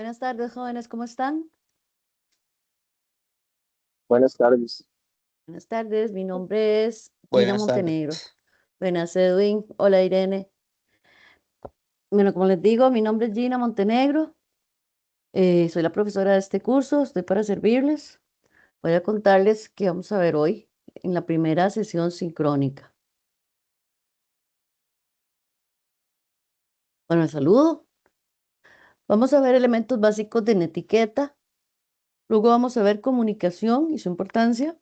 Buenas tardes, jóvenes, ¿cómo están? Buenas tardes. Buenas tardes, mi nombre es Gina Buenas tardes. Montenegro. Buenas, Edwin. Hola, Irene. Bueno, como les digo, mi nombre es Gina Montenegro. Soy la profesora de este curso, estoy para servirles. Voy a contarles qué vamos a ver hoy en la primera sesión sincrónica. Bueno, el saludo. Vamos a ver elementos básicos de etiqueta. Luego vamos a ver comunicación y su importancia.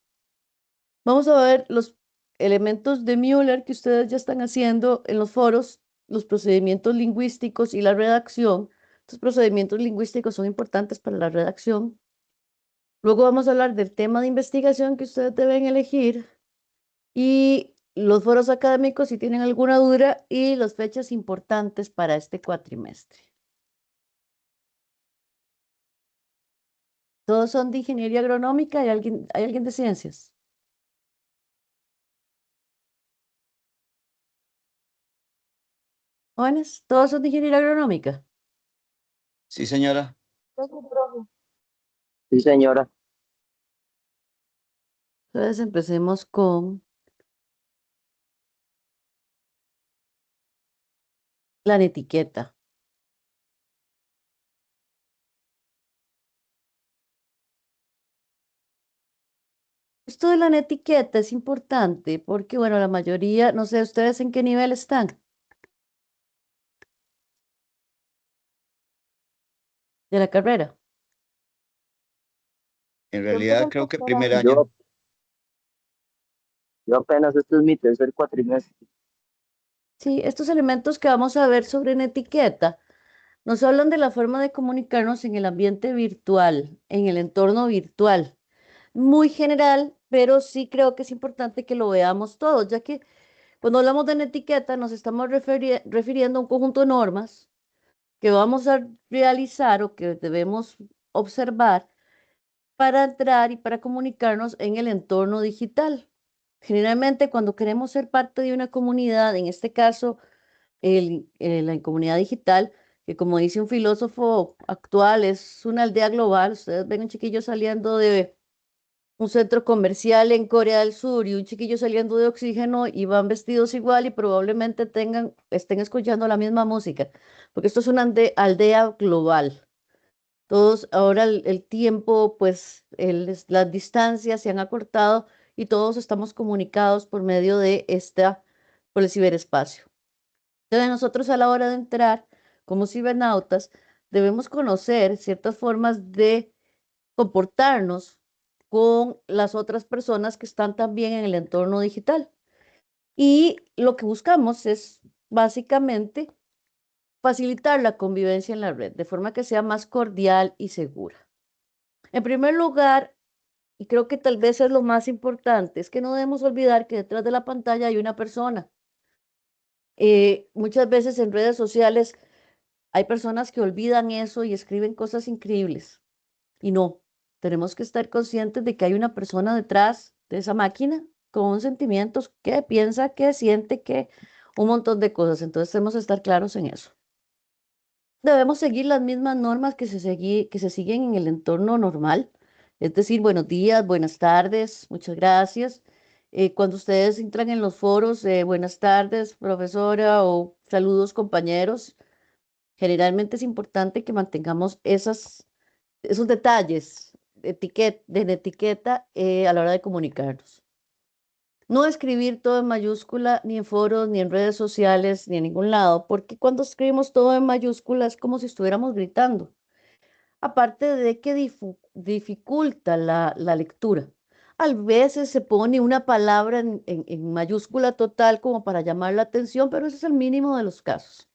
Vamos a ver los elementos de Müller que ustedes ya están haciendo en los foros, los procedimientos lingüísticos y la redacción. Estos procedimientos lingüísticos son importantes para la redacción. Luego vamos a hablar del tema de investigación que ustedes deben elegir y los foros académicos si tienen alguna duda y las fechas importantes para este cuatrimestre. Todos son de ingeniería agronómica. ¿Hay alguien de ciencias? Jóvenes, todos son de ingeniería agronómica. Sí, señora. Sí, señora. Entonces empecemos con la etiqueta. Esto de la etiqueta es importante porque, bueno, la mayoría, no sé ustedes en qué nivel están de la carrera. En realidad creo que primer año. Yo, yo apenas, este es mi tercer cuatrimestre. Sí, estos elementos que vamos a ver sobre una etiqueta nos hablan de la forma de comunicarnos en el ambiente virtual, en el entorno virtual. Muy general, pero sí creo que es importante que lo veamos todos, ya que cuando hablamos de una etiqueta nos estamos refiriendo a un conjunto de normas que vamos a realizar o que debemos observar para entrar y para comunicarnos en el entorno digital. Generalmente, cuando queremos ser parte de una comunidad, en este caso, la comunidad digital, que como dice un filósofo actual, es una aldea global. Ustedes ven un chiquillo saliendo de un centro comercial en Corea del Sur y un chiquillo saliendo de Oxígeno y van vestidos igual y probablemente estén escuchando la misma música, porque esto es una aldea global. Todos, ahora el tiempo, pues las distancias se han acortado y todos estamos comunicados por medio de por el ciberespacio. Entonces nosotros a la hora de entrar como cibernautas debemos conocer ciertas formas de comportarnos con las otras personas que están también en el entorno digital. Y lo que buscamos es básicamente facilitar la convivencia en la red de forma que sea más cordial y segura. En primer lugar, y creo que tal vez es lo más importante, es que no debemos olvidar que detrás de la pantalla hay una persona. Muchas veces en redes sociales hay personas que olvidan eso y escriben cosas increíbles. Y no, tenemos que estar conscientes de que hay una persona detrás de esa máquina con sentimientos, que piensa, que siente, que un montón de cosas. Entonces tenemos que estar claros en eso. Debemos seguir las mismas normas que se siguen en el entorno normal. Es decir, buenos días, buenas tardes, muchas gracias. Cuando ustedes entran en los foros, buenas tardes, profesora, o saludos, compañeros. Generalmente es importante que mantengamos esos detalles de etiqueta a la hora de comunicarnos. No escribir todo en mayúscula, ni en foros, ni en redes sociales, ni en ningún lado, porque cuando escribimos todo en mayúscula es como si estuviéramos gritando. Aparte de que dificulta la lectura. A veces se pone una palabra en mayúscula total como para llamar la atención, pero ese es el mínimo de los casos.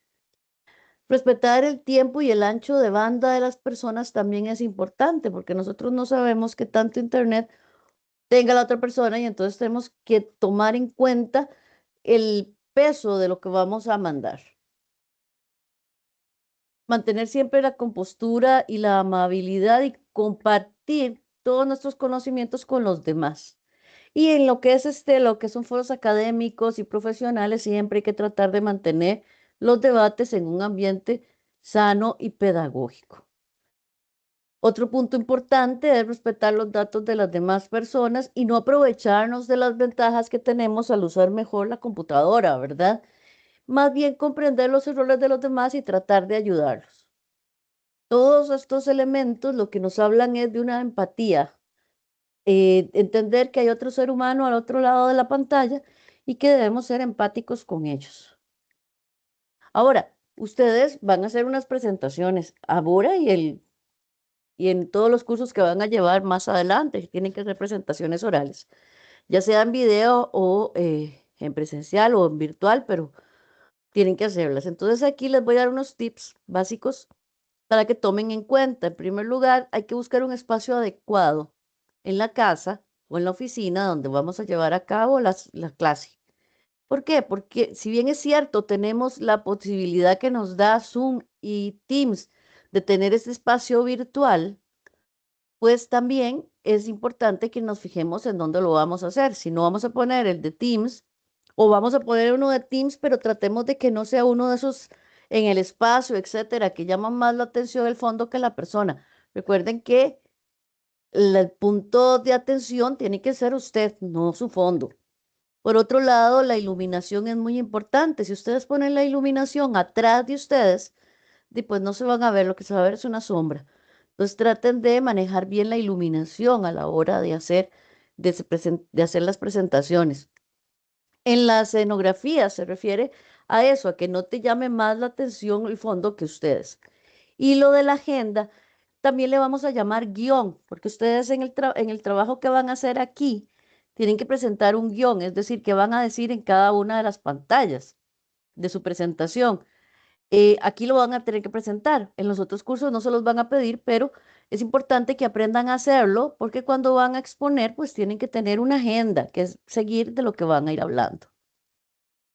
Respetar el tiempo y el ancho de banda de las personas también es importante, porque nosotros no sabemos qué tanto internet tenga la otra persona y entonces tenemos que tomar en cuenta el peso de lo que vamos a mandar. Mantener siempre la compostura y la amabilidad y compartir todos nuestros conocimientos con los demás. Y en lo que es lo que son foros académicos y profesionales, siempre hay que tratar de mantener los debates en un ambiente sano y pedagógico. Otro punto importante es respetar los datos de las demás personas y no aprovecharnos de las ventajas que tenemos al usar mejor la computadora, ¿verdad? Más bien comprender los errores de los demás y tratar de ayudarlos. Todos estos elementos lo que nos hablan es de una empatía, entender que hay otro ser humano al otro lado de la pantalla y que debemos ser empáticos con ellos. Ahora, ustedes van a hacer unas presentaciones ahora y en todos los cursos que van a llevar más adelante, que tienen que ser presentaciones orales, ya sea en video o en presencial o en virtual, pero tienen que hacerlas. Entonces aquí les voy a dar unos tips básicos para que tomen en cuenta. En primer lugar, hay que buscar un espacio adecuado en la casa o en la oficina donde vamos a llevar a cabo la clase. ¿Por qué? Porque si bien es cierto, tenemos la posibilidad que nos da Zoom y Teams de tener este espacio virtual, pues también es importante que nos fijemos en dónde lo vamos a hacer. Si no vamos a poner el de Teams o vamos a poner uno de Teams, pero tratemos de que no sea uno de esos en el espacio, etcétera, que llaman más la atención el fondo que la persona. Recuerden que el punto de atención tiene que ser usted, no su fondo. Por otro lado, la iluminación es muy importante. Si ustedes ponen la iluminación atrás de ustedes, pues no se van a ver, lo que se va a ver es una sombra. Entonces traten de manejar bien la iluminación a la hora de hacer, de hacer las presentaciones. En la escenografía se refiere a eso, a que no te llame más la atención el fondo que ustedes. Y lo de la agenda, también le vamos a llamar guión, porque ustedes en el trabajo que van a hacer aquí, tienen que presentar un guión, es decir, que van a decir en cada una de las pantallas de su presentación. Aquí lo van a tener que presentar. En los otros cursos no se los van a pedir, pero es importante que aprendan a hacerlo porque cuando van a exponer, pues tienen que tener una agenda, que es seguir de lo que van a ir hablando.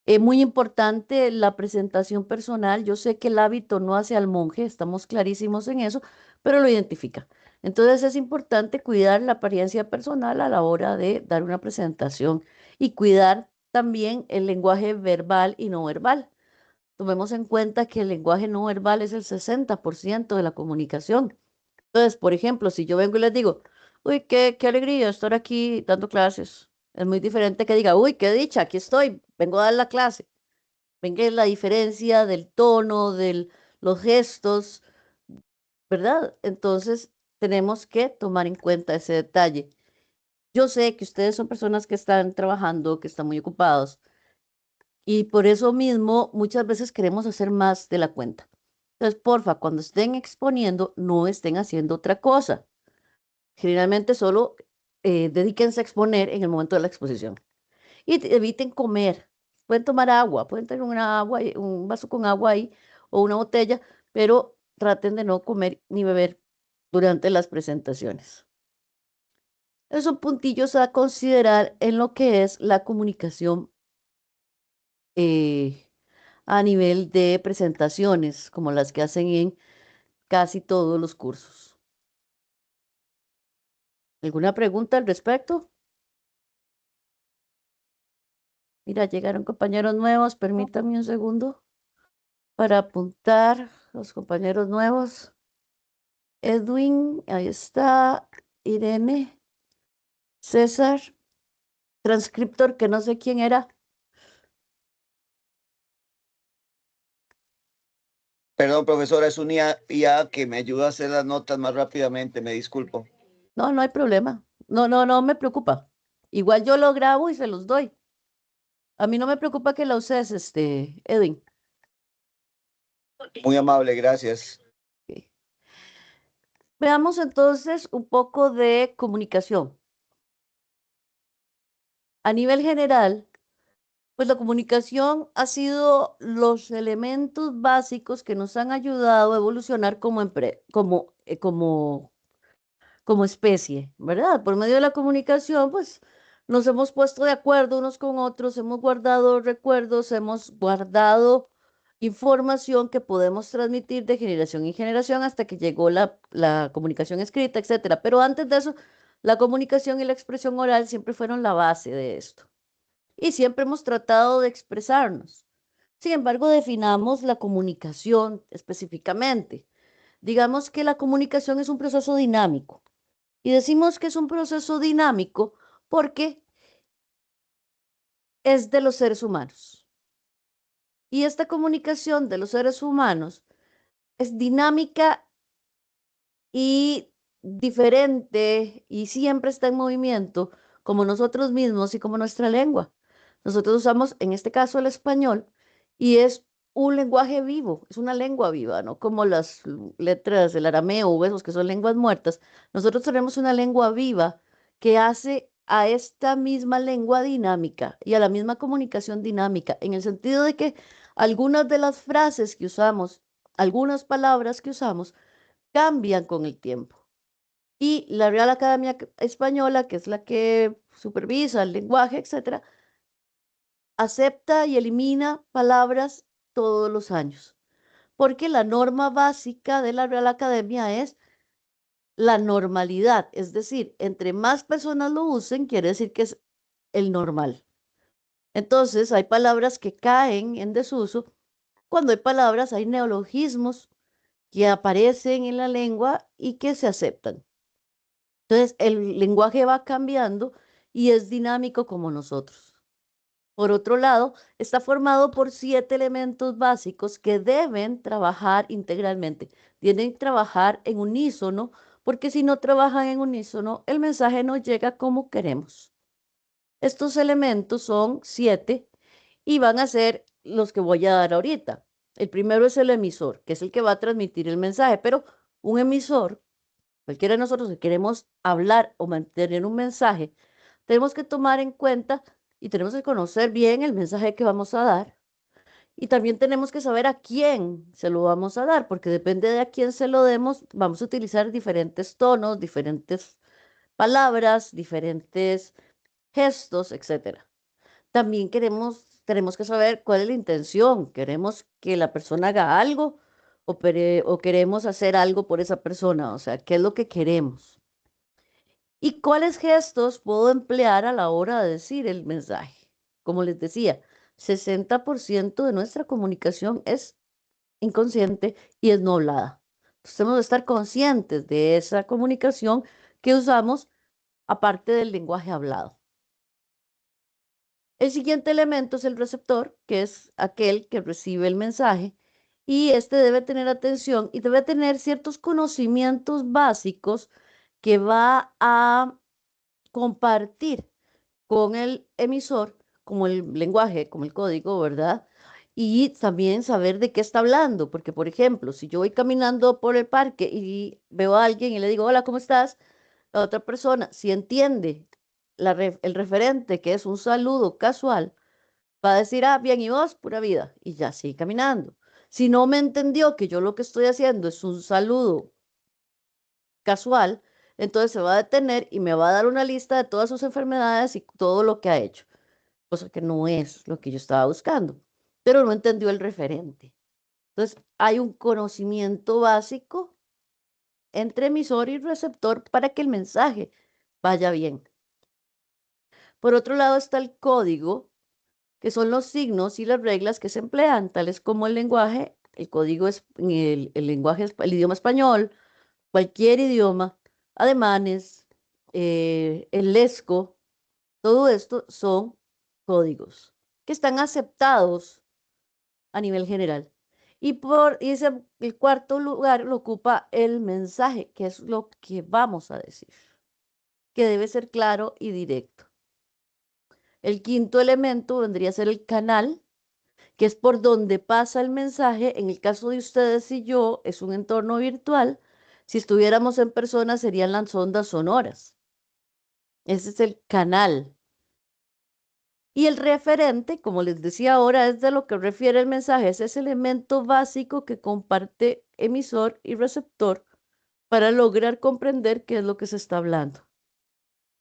Es muy importante la presentación personal. Yo sé que el hábito no hace al monje, estamos clarísimos en eso, pero lo identifica. Entonces es importante cuidar la apariencia personal a la hora de dar una presentación y cuidar también el lenguaje verbal y no verbal. Tomemos en cuenta que el lenguaje no verbal es el 60% de la comunicación. Entonces, por ejemplo, si yo vengo y les digo, uy, qué alegría estar aquí dando clases, es muy diferente que diga, uy, qué dicha, aquí estoy, vengo a dar la clase. Ven que es la diferencia del tono, de los gestos, ¿verdad? Entonces, tenemos que tomar en cuenta ese detalle. Yo sé que ustedes son personas que están trabajando, que están muy ocupados, y por eso mismo muchas veces queremos hacer más de la cuenta. Entonces, porfa, cuando estén exponiendo, no estén haciendo otra cosa. Generalmente solo dedíquense a exponer en el momento de la exposición. Y eviten comer. Pueden tomar agua, pueden tener una agua, un vaso con agua ahí o una botella, pero traten de no comer ni beber durante las presentaciones. Esos son puntillos a considerar en lo que es la comunicación eh, a nivel de presentaciones, como las que hacen en casi todos los cursos. ¿Alguna pregunta al respecto? Mira, llegaron compañeros nuevos. Permítame un segundo para apuntar los compañeros nuevos. Edwin, ahí está. Irene, César, transcriptor, que no sé quién era. Perdón, profesora, es un IA que me ayuda a hacer las notas más rápidamente, me disculpo. No, no hay problema. No me preocupa. Igual yo lo grabo y se los doy. A mí no me preocupa que la uses, Edwin. Muy amable, gracias. Ok. Veamos entonces un poco de comunicación. A nivel general, pues la comunicación ha sido los elementos básicos que nos han ayudado a evolucionar como especie, ¿verdad? Por medio de la comunicación, pues nos hemos puesto de acuerdo unos con otros, hemos guardado recuerdos, hemos guardado información que podemos transmitir de generación en generación hasta que llegó la comunicación escrita, etcétera. Pero antes de eso, la comunicación y la expresión oral siempre fueron la base de esto. Y siempre hemos tratado de expresarnos. Sin embargo, definamos la comunicación específicamente. Digamos que la comunicación es un proceso dinámico. Y decimos que es un proceso dinámico porque es de los seres humanos. Y esta comunicación de los seres humanos es dinámica y diferente y siempre está en movimiento como nosotros mismos y como nuestra lengua. Nosotros usamos en este caso el español y es un lenguaje vivo, es una lengua viva, no como las letras del arameo o esos que son lenguas muertas. Nosotros tenemos una lengua viva que hace a esta misma lengua dinámica y a la misma comunicación dinámica, en el sentido de que algunas de las frases que usamos, algunas palabras que usamos, cambian con el tiempo. Y la Real Academia Española, que es la que supervisa el lenguaje, etcétera, acepta y elimina palabras todos los años, porque la norma básica de la Real Academia es la normalidad, es decir, entre más personas lo usen, quiere decir que es el normal. Entonces, hay palabras que caen en desuso. Cuando hay palabras, hay neologismos que aparecen en la lengua y que se aceptan. Entonces, el lenguaje va cambiando y es dinámico como nosotros. Por otro lado, está formado por 7 elementos básicos que deben trabajar integralmente. Deben trabajar en unísono, porque si no trabajan en unísono, el mensaje no llega como queremos. Estos elementos son 7 y van a ser los que voy a dar ahorita. El primero es el emisor, que es el que va a transmitir el mensaje, pero un emisor, cualquiera de nosotros que queremos hablar o mantener un mensaje, tenemos que tomar en cuenta y tenemos que conocer bien el mensaje que vamos a dar. Y también tenemos que saber a quién se lo vamos a dar, porque depende de a quién se lo demos, vamos a utilizar diferentes tonos, diferentes palabras, diferentes gestos, etcétera. También tenemos que saber cuál es la intención. ¿Queremos que la persona haga algo o queremos hacer algo por esa persona? O sea, ¿qué es lo que queremos? ¿Y cuáles gestos puedo emplear a la hora de decir el mensaje? Como les decía, 60% de nuestra comunicación es inconsciente y es no hablada. Entonces, tenemos que estar conscientes de esa comunicación que usamos aparte del lenguaje hablado. El siguiente elemento es el receptor, que es aquel que recibe el mensaje, y este debe tener atención y debe tener ciertos conocimientos básicos que va a compartir con el emisor, como el lenguaje, como el código, ¿verdad? Y también saber de qué está hablando, porque por ejemplo, si yo voy caminando por el parque y veo a alguien y le digo, hola, ¿cómo estás? La otra persona, si entiende el referente, que es un saludo casual, va a decir, ah, bien, y vos, pura vida, y ya sigue caminando. Si no me entendió que yo lo que estoy haciendo es un saludo casual, entonces se va a detener y me va a dar una lista de todas sus enfermedades y todo lo que ha hecho, cosa que no es lo que yo estaba buscando, pero no entendió el referente. Entonces, hay un conocimiento básico entre emisor y receptor para que el mensaje vaya bien. Por otro lado está el código, que son los signos y las reglas que se emplean, tales como el lenguaje, el código es el lenguaje, el idioma español, cualquier idioma, alemanes, el lesco, todo esto son códigos que están aceptados a nivel general. El cuarto lugar lo ocupa el mensaje, que es lo que vamos a decir, que debe ser claro y directo. El quinto elemento vendría a ser el canal, que es por donde pasa el mensaje. En el caso de ustedes y yo, es un entorno virtual. Si estuviéramos en persona, serían las ondas sonoras. Ese es el canal. Y el referente, como les decía ahora, es de lo que refiere el mensaje. Es ese elemento básico que comparte emisor y receptor para lograr comprender qué es lo que se está hablando.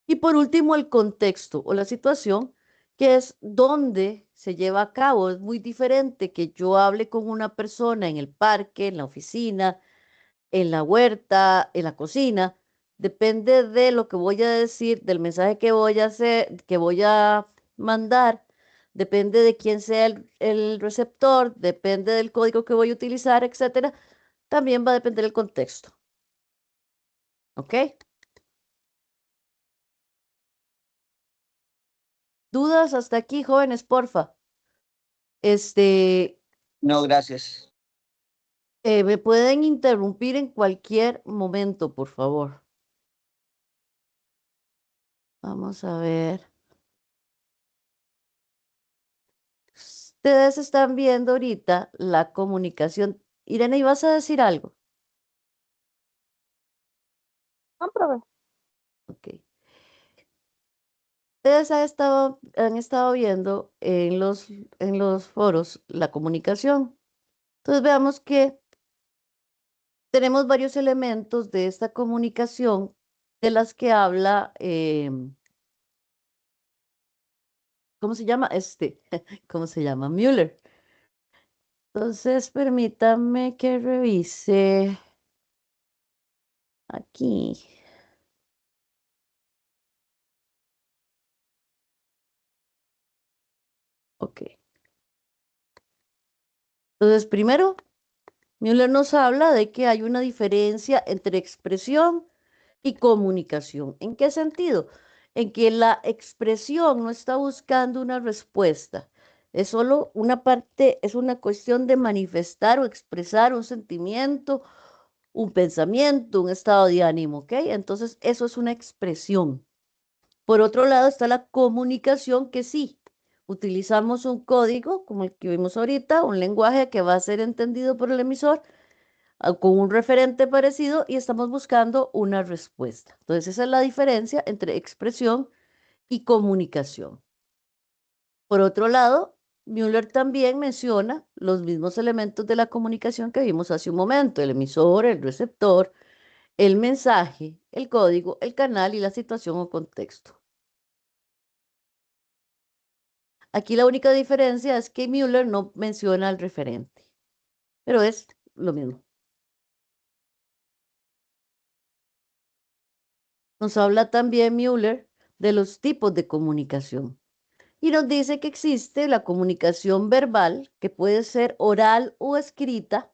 Y por último, el contexto o la situación, que es donde se lleva a cabo. Es muy diferente que yo hable con una persona en el parque, en la oficina, en la huerta, en la cocina. Depende de lo que voy a decir, del mensaje que voy a hacer, que voy a mandar. Depende de quién sea el receptor, depende del código que voy a utilizar, etcétera. también va a depender del contexto. ¿Ok? ¿Dudas hasta aquí, jóvenes, porfa? No, gracias. Me pueden interrumpir en cualquier momento, por favor. Vamos a ver. Ustedes están viendo ahorita la comunicación. Irene, ¿ibas a decir algo? No, profe. Ok. Ustedes han estado viendo en los foros la comunicación. Entonces veamos que tenemos varios elementos de esta comunicación de las que habla, ¿cómo se llama? ¿Cómo se llama? Müller. Entonces, permítanme que revise aquí. Ok. Entonces, primero, Müller nos habla de que hay una diferencia entre expresión y comunicación. ¿En qué sentido? En que la expresión no está buscando una respuesta. Es solo una parte, es una cuestión de manifestar o expresar un sentimiento, un pensamiento, un estado de ánimo, ¿ok? Entonces, eso es una expresión. Por otro lado está la comunicación, que sí, utilizamos un código como el que vimos ahorita, un lenguaje que va a ser entendido por el emisor con un referente parecido y estamos buscando una respuesta. Entonces esa es la diferencia entre expresión y comunicación. Por otro lado, Müller también menciona los mismos elementos de la comunicación que vimos hace un momento, el emisor, el receptor, el mensaje, el código, el canal y la situación o contexto. Aquí la única diferencia es que Müller no menciona al referente, pero es lo mismo. Nos habla también Müller de los tipos de comunicación y nos dice que existe la comunicación verbal, que puede ser oral o escrita,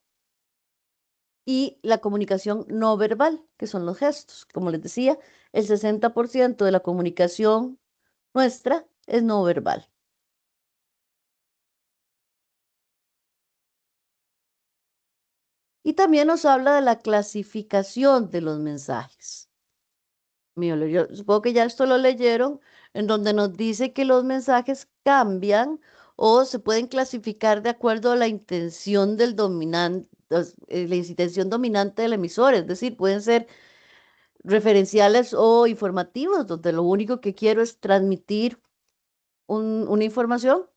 y la comunicación no verbal, que son los gestos. Como les decía, el 60% de la comunicación nuestra es no verbal. Y también nos habla de la clasificación de los mensajes. Müller, yo supongo que ya esto lo leyeron, en donde nos dice que los mensajes cambian o se pueden clasificar de acuerdo a la intención del dominante, la intención dominante del emisor, es decir, pueden ser referenciales o informativos, donde lo único que quiero es transmitir una información,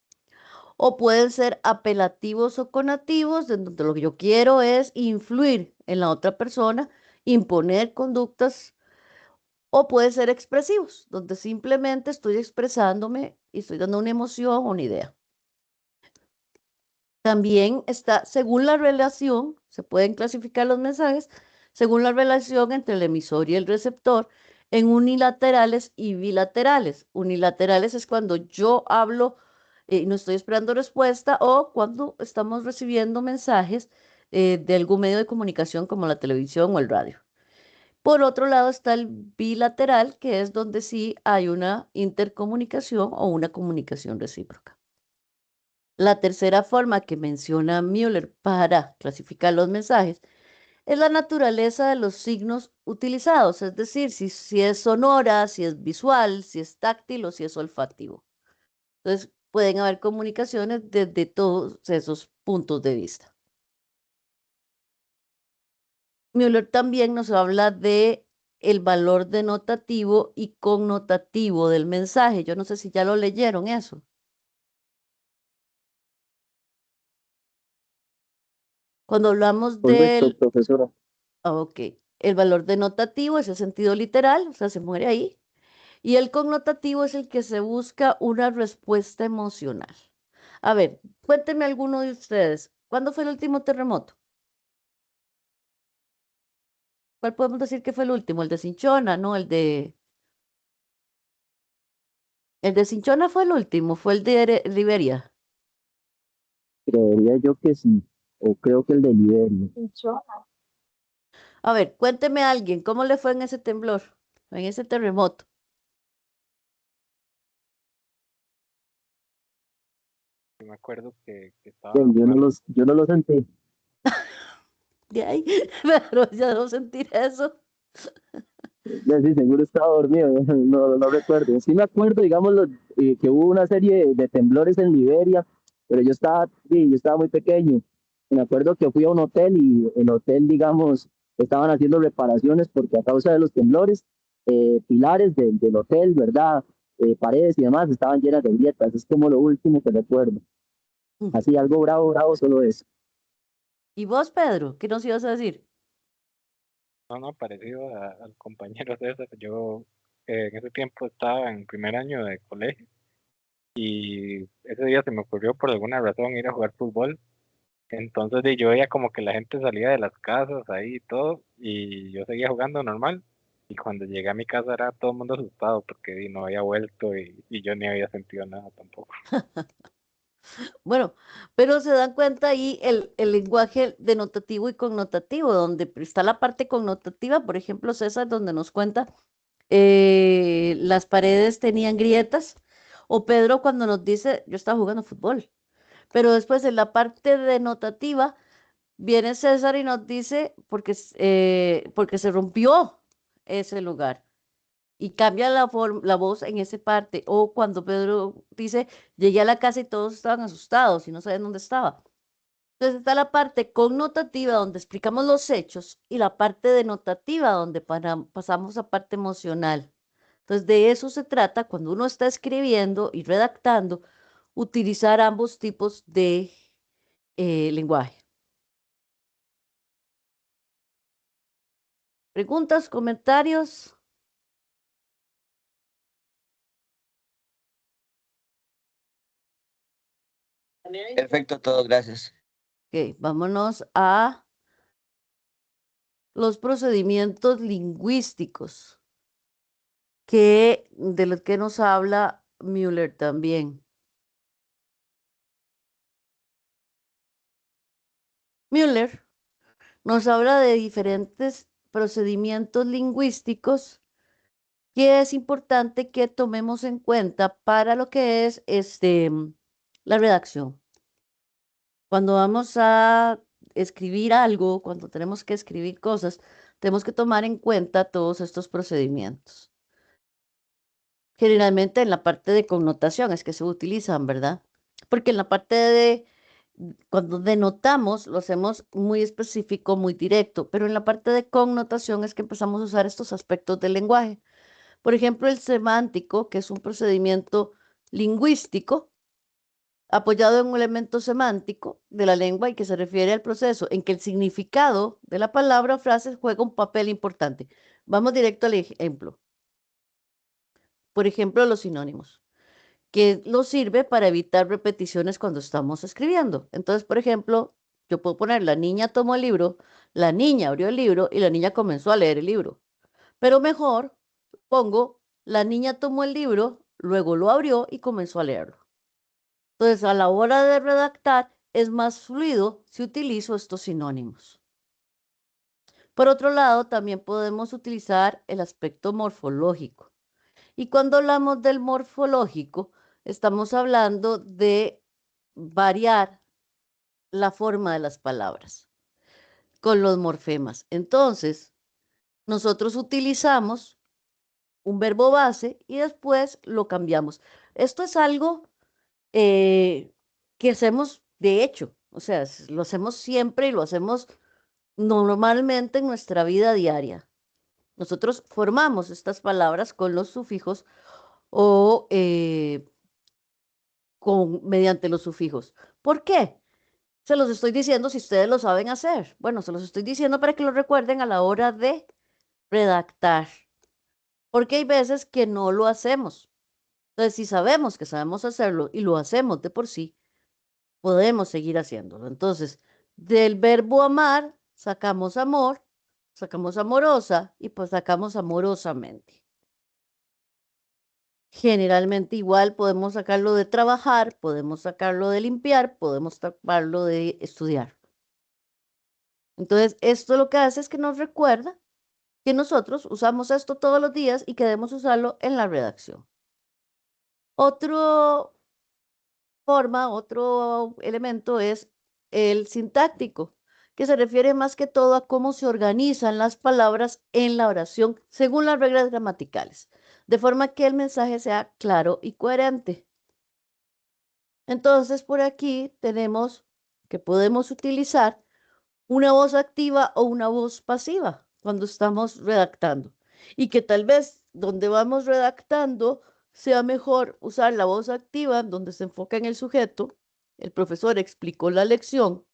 o pueden ser apelativos o conativos, donde lo que yo quiero es influir en la otra persona, imponer conductas, o puede ser expresivos, donde simplemente estoy expresándome y estoy dando una emoción o una idea. También está, según la relación, se pueden clasificar los mensajes, según la relación entre el emisor y el receptor, en unilaterales y bilaterales. Unilaterales es cuando yo hablo y no estoy esperando respuesta, o cuando estamos recibiendo mensajes de algún medio de comunicación como la televisión o el radio. Por otro lado está el bilateral, que es donde sí hay una intercomunicación o una comunicación recíproca. La tercera forma que menciona Müller para clasificar los mensajes es la naturaleza de los signos utilizados, es decir, si es sonora, si es visual, si es táctil o si es olfativo. Entonces, pueden haber comunicaciones desde todos esos puntos de vista. Müller también nos habla de el valor denotativo y connotativo del mensaje. Yo no sé si ya lo leyeron eso. Cuando hablamos Correcto, del, profesora. ok, el valor denotativo es el sentido literal, o sea, se muere ahí. Y el connotativo es el que se busca una respuesta emocional. A ver, cuéntenme alguno de ustedes. ¿Cuándo fue el último terremoto? ¿Cuál podemos decir que fue el último? El de Cinchona, ¿no? El de Cinchona fue el último, fue el de Liberia. Creería yo que sí, o creo que el de Liberia. Pinchona. A ver, cuénteme a alguien, ¿cómo le fue en ese temblor, en ese terremoto? Yo me acuerdo que estaba Bien, jugando. yo no lo sentí. De ahí, pero ya no sentir eso. Ya sí, seguro estaba dormido, no recuerdo. Sí me acuerdo, digamos, que hubo una serie de temblores en Liberia, pero sí, yo estaba muy pequeño. Me acuerdo que fui a un hotel y el hotel, digamos, estaban haciendo reparaciones porque a causa de los temblores, pilares del hotel, ¿verdad? Paredes y demás estaban llenas de grietas. Es como lo último que recuerdo. Mm. Así, algo bravo, bravo, solo eso. ¿Y vos, Pedro? ¿Qué nos ibas a decir? No, no, parecido al compañero César. Yo en ese tiempo estaba en primer año de colegio y ese día se me ocurrió por alguna razón ir a jugar fútbol. Entonces yo veía como que la gente salía de las casas ahí y todo y yo seguía jugando normal. Y cuando llegué a mi casa era todo el mundo asustado porque no había vuelto y yo ni había sentido nada tampoco. Bueno, pero se dan cuenta ahí el lenguaje denotativo y connotativo, donde está la parte connotativa, por ejemplo, César, donde nos cuenta las paredes tenían grietas, o Pedro cuando nos dice, yo estaba jugando fútbol, pero después en la parte denotativa viene César y nos dice, porque se rompió ese lugar. Y cambia la voz en esa parte. O cuando Pedro dice, llegué a la casa y todos estaban asustados y no sabían dónde estaba. Entonces está la parte connotativa donde explicamos los hechos y la parte denotativa donde pasamos a parte emocional. Entonces de eso se trata cuando uno está escribiendo y redactando, utilizar ambos tipos de lenguaje. ¿Preguntas, comentarios? Perfecto, todo, gracias. Ok, vámonos a los procedimientos lingüísticos, de los que nos habla Müller también. Müller nos habla de diferentes procedimientos lingüísticos que es importante que tomemos en cuenta para lo que es la redacción. Cuando vamos a escribir algo, cuando tenemos que escribir cosas, tenemos que tomar en cuenta todos estos procedimientos. Generalmente en la parte de connotación es que se utilizan, ¿verdad? Porque en la parte cuando denotamos, lo hacemos muy específico, muy directo, pero en la parte de connotación es que empezamos a usar estos aspectos del lenguaje. Por ejemplo, el semántico, que es un procedimiento lingüístico apoyado en un elemento semántico de la lengua y que se refiere al proceso en que el significado de la palabra o frase juega un papel importante. Vamos directo al ejemplo. Por ejemplo, los sinónimos, que nos sirve para evitar repeticiones cuando estamos escribiendo. Entonces, por ejemplo, yo puedo poner la niña tomó el libro, la niña abrió el libro y la niña comenzó a leer el libro. Pero mejor pongo la niña tomó el libro, luego lo abrió y comenzó a leerlo. Entonces, a la hora de redactar es más fluido si utilizo estos sinónimos. Por otro lado, también podemos utilizar el aspecto morfológico. Y cuando hablamos del morfológico, estamos hablando de variar la forma de las palabras con los morfemas. Entonces, nosotros utilizamos un verbo base y después lo cambiamos. Esto es algo que hacemos de hecho, o sea, lo hacemos siempre y lo hacemos normalmente en nuestra vida diaria. Nosotros formamos estas palabras con los sufijos o mediante los sufijos. ¿Por qué? Se los estoy diciendo si ustedes lo saben hacer. Bueno, se los estoy diciendo para que lo recuerden a la hora de redactar, porque hay veces que no lo hacemos. Entonces, si sabemos que sabemos hacerlo y lo hacemos de por sí, podemos seguir haciéndolo. Entonces, del verbo amar, sacamos amor, sacamos amorosa y pues sacamos amorosamente. Generalmente igual podemos sacarlo de trabajar, podemos sacarlo de limpiar, podemos sacarlo de estudiar. Entonces, esto lo que hace es que nos recuerda que nosotros usamos esto todos los días y que debemos usarlo en la redacción. Otro elemento es el sintáctico, que se refiere más que todo a cómo se organizan las palabras en la oración según las reglas gramaticales, de forma que el mensaje sea claro y coherente. Entonces, por aquí tenemos que podemos utilizar una voz activa o una voz pasiva cuando estamos redactando. Y que tal vez donde vamos redactando sea mejor usar la voz activa, donde se enfoca en el sujeto, el profesor explicó la lección,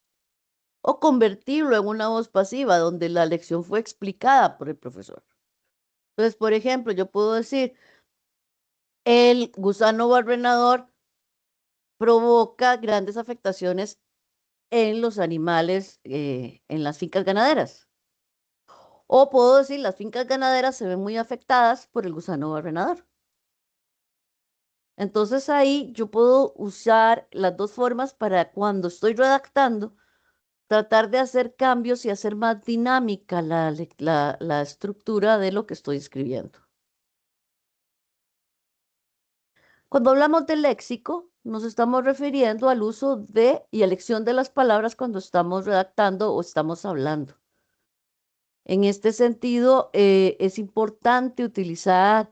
o convertirlo en una voz pasiva, donde la lección fue explicada por el profesor. Entonces, por ejemplo, yo puedo decir, el gusano barrenador provoca grandes afectaciones en los animales, en las fincas ganaderas. O puedo decir, las fincas ganaderas se ven muy afectadas por el gusano barrenador. Entonces ahí yo puedo usar las dos formas para cuando estoy redactando, tratar de hacer cambios y hacer más dinámica la estructura de lo que estoy escribiendo. Cuando hablamos del léxico, nos estamos refiriendo al uso de y elección de las palabras cuando estamos redactando o estamos hablando. En este sentido, es importante utilizar,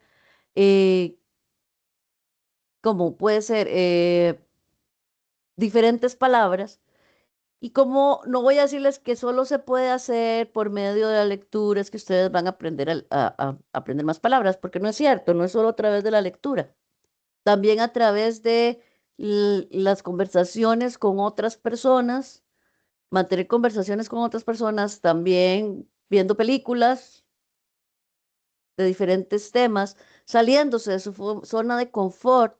como puede ser, diferentes palabras. Y como no voy a decirles que solo se puede hacer por medio de la lectura, es que ustedes van a aprender a aprender más palabras, porque no es cierto, no es solo a través de la lectura, también a través de las conversaciones con otras personas, mantener conversaciones con otras personas, también viendo películas de diferentes temas, saliéndose de su zona de confort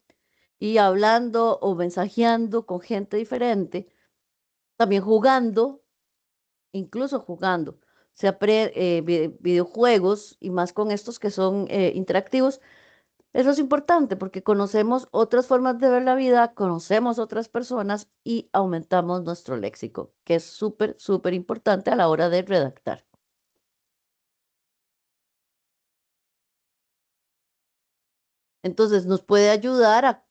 y hablando o mensajeando con gente diferente, también jugando, incluso jugando. Videojuegos y más con estos que son interactivos. Eso es importante porque conocemos otras formas de ver la vida, conocemos otras personas y aumentamos nuestro léxico, que es súper, súper importante a la hora de redactar. Entonces, nos puede ayudar a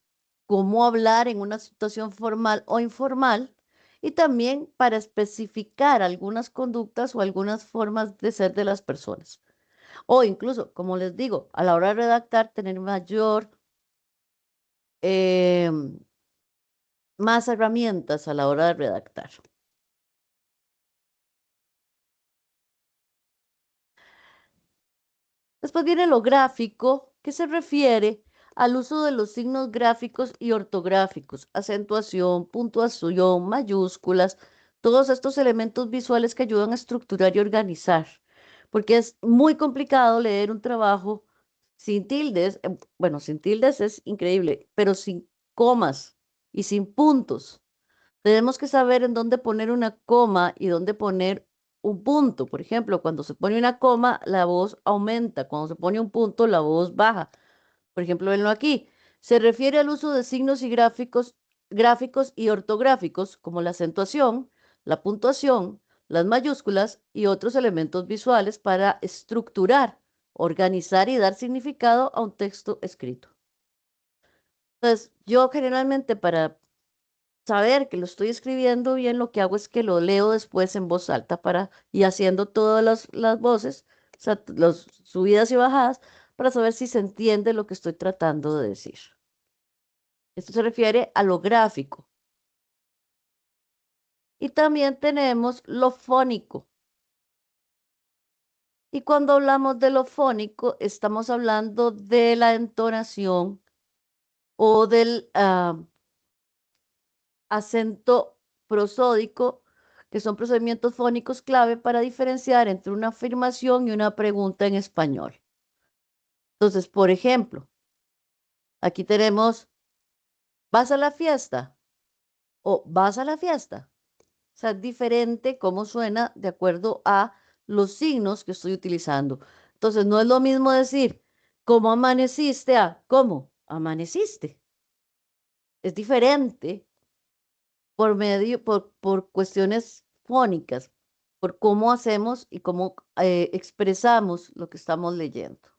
cómo hablar en una situación formal o informal y también para especificar algunas conductas o algunas formas de ser de las personas. O incluso, como les digo, a la hora de redactar, tener más herramientas a la hora de redactar. Después viene lo gráfico, que se refiere al uso de los signos gráficos y ortográficos, acentuación, puntuación, mayúsculas, todos estos elementos visuales que ayudan a estructurar y organizar, porque es muy complicado leer un trabajo sin tildes. Bueno, sin tildes es increíble, pero sin comas y sin puntos. Tenemos que saber en dónde poner una coma y dónde poner un punto. Por ejemplo, cuando se pone una coma, la voz aumenta. Cuando se pone un punto, la voz baja. Por ejemplo, venlo aquí. Se refiere al uso de signos y gráficos y ortográficos, como la acentuación, la puntuación, las mayúsculas y otros elementos visuales para estructurar, organizar y dar significado a un texto escrito. Entonces, yo generalmente para saber que lo estoy escribiendo bien, lo que hago es que lo leo después en voz alta y haciendo todas las voces, o sea, las subidas y bajadas, para saber si se entiende lo que estoy tratando de decir. Esto se refiere a lo gráfico. Y también tenemos lo fónico. Y cuando hablamos de lo fónico, estamos hablando de la entonación o del acento prosódico, que son procedimientos fónicos clave para diferenciar entre una afirmación y una pregunta en español. Entonces, por ejemplo, aquí tenemos, ¿vas a la fiesta? O ¿vas a la fiesta? O sea, es diferente cómo suena de acuerdo a los signos que estoy utilizando. Entonces, no es lo mismo decir, ¿cómo amaneciste? A ¿cómo amaneciste? Es diferente por cuestiones fónicas. por cómo hacemos y cómo expresamos lo que estamos leyendo.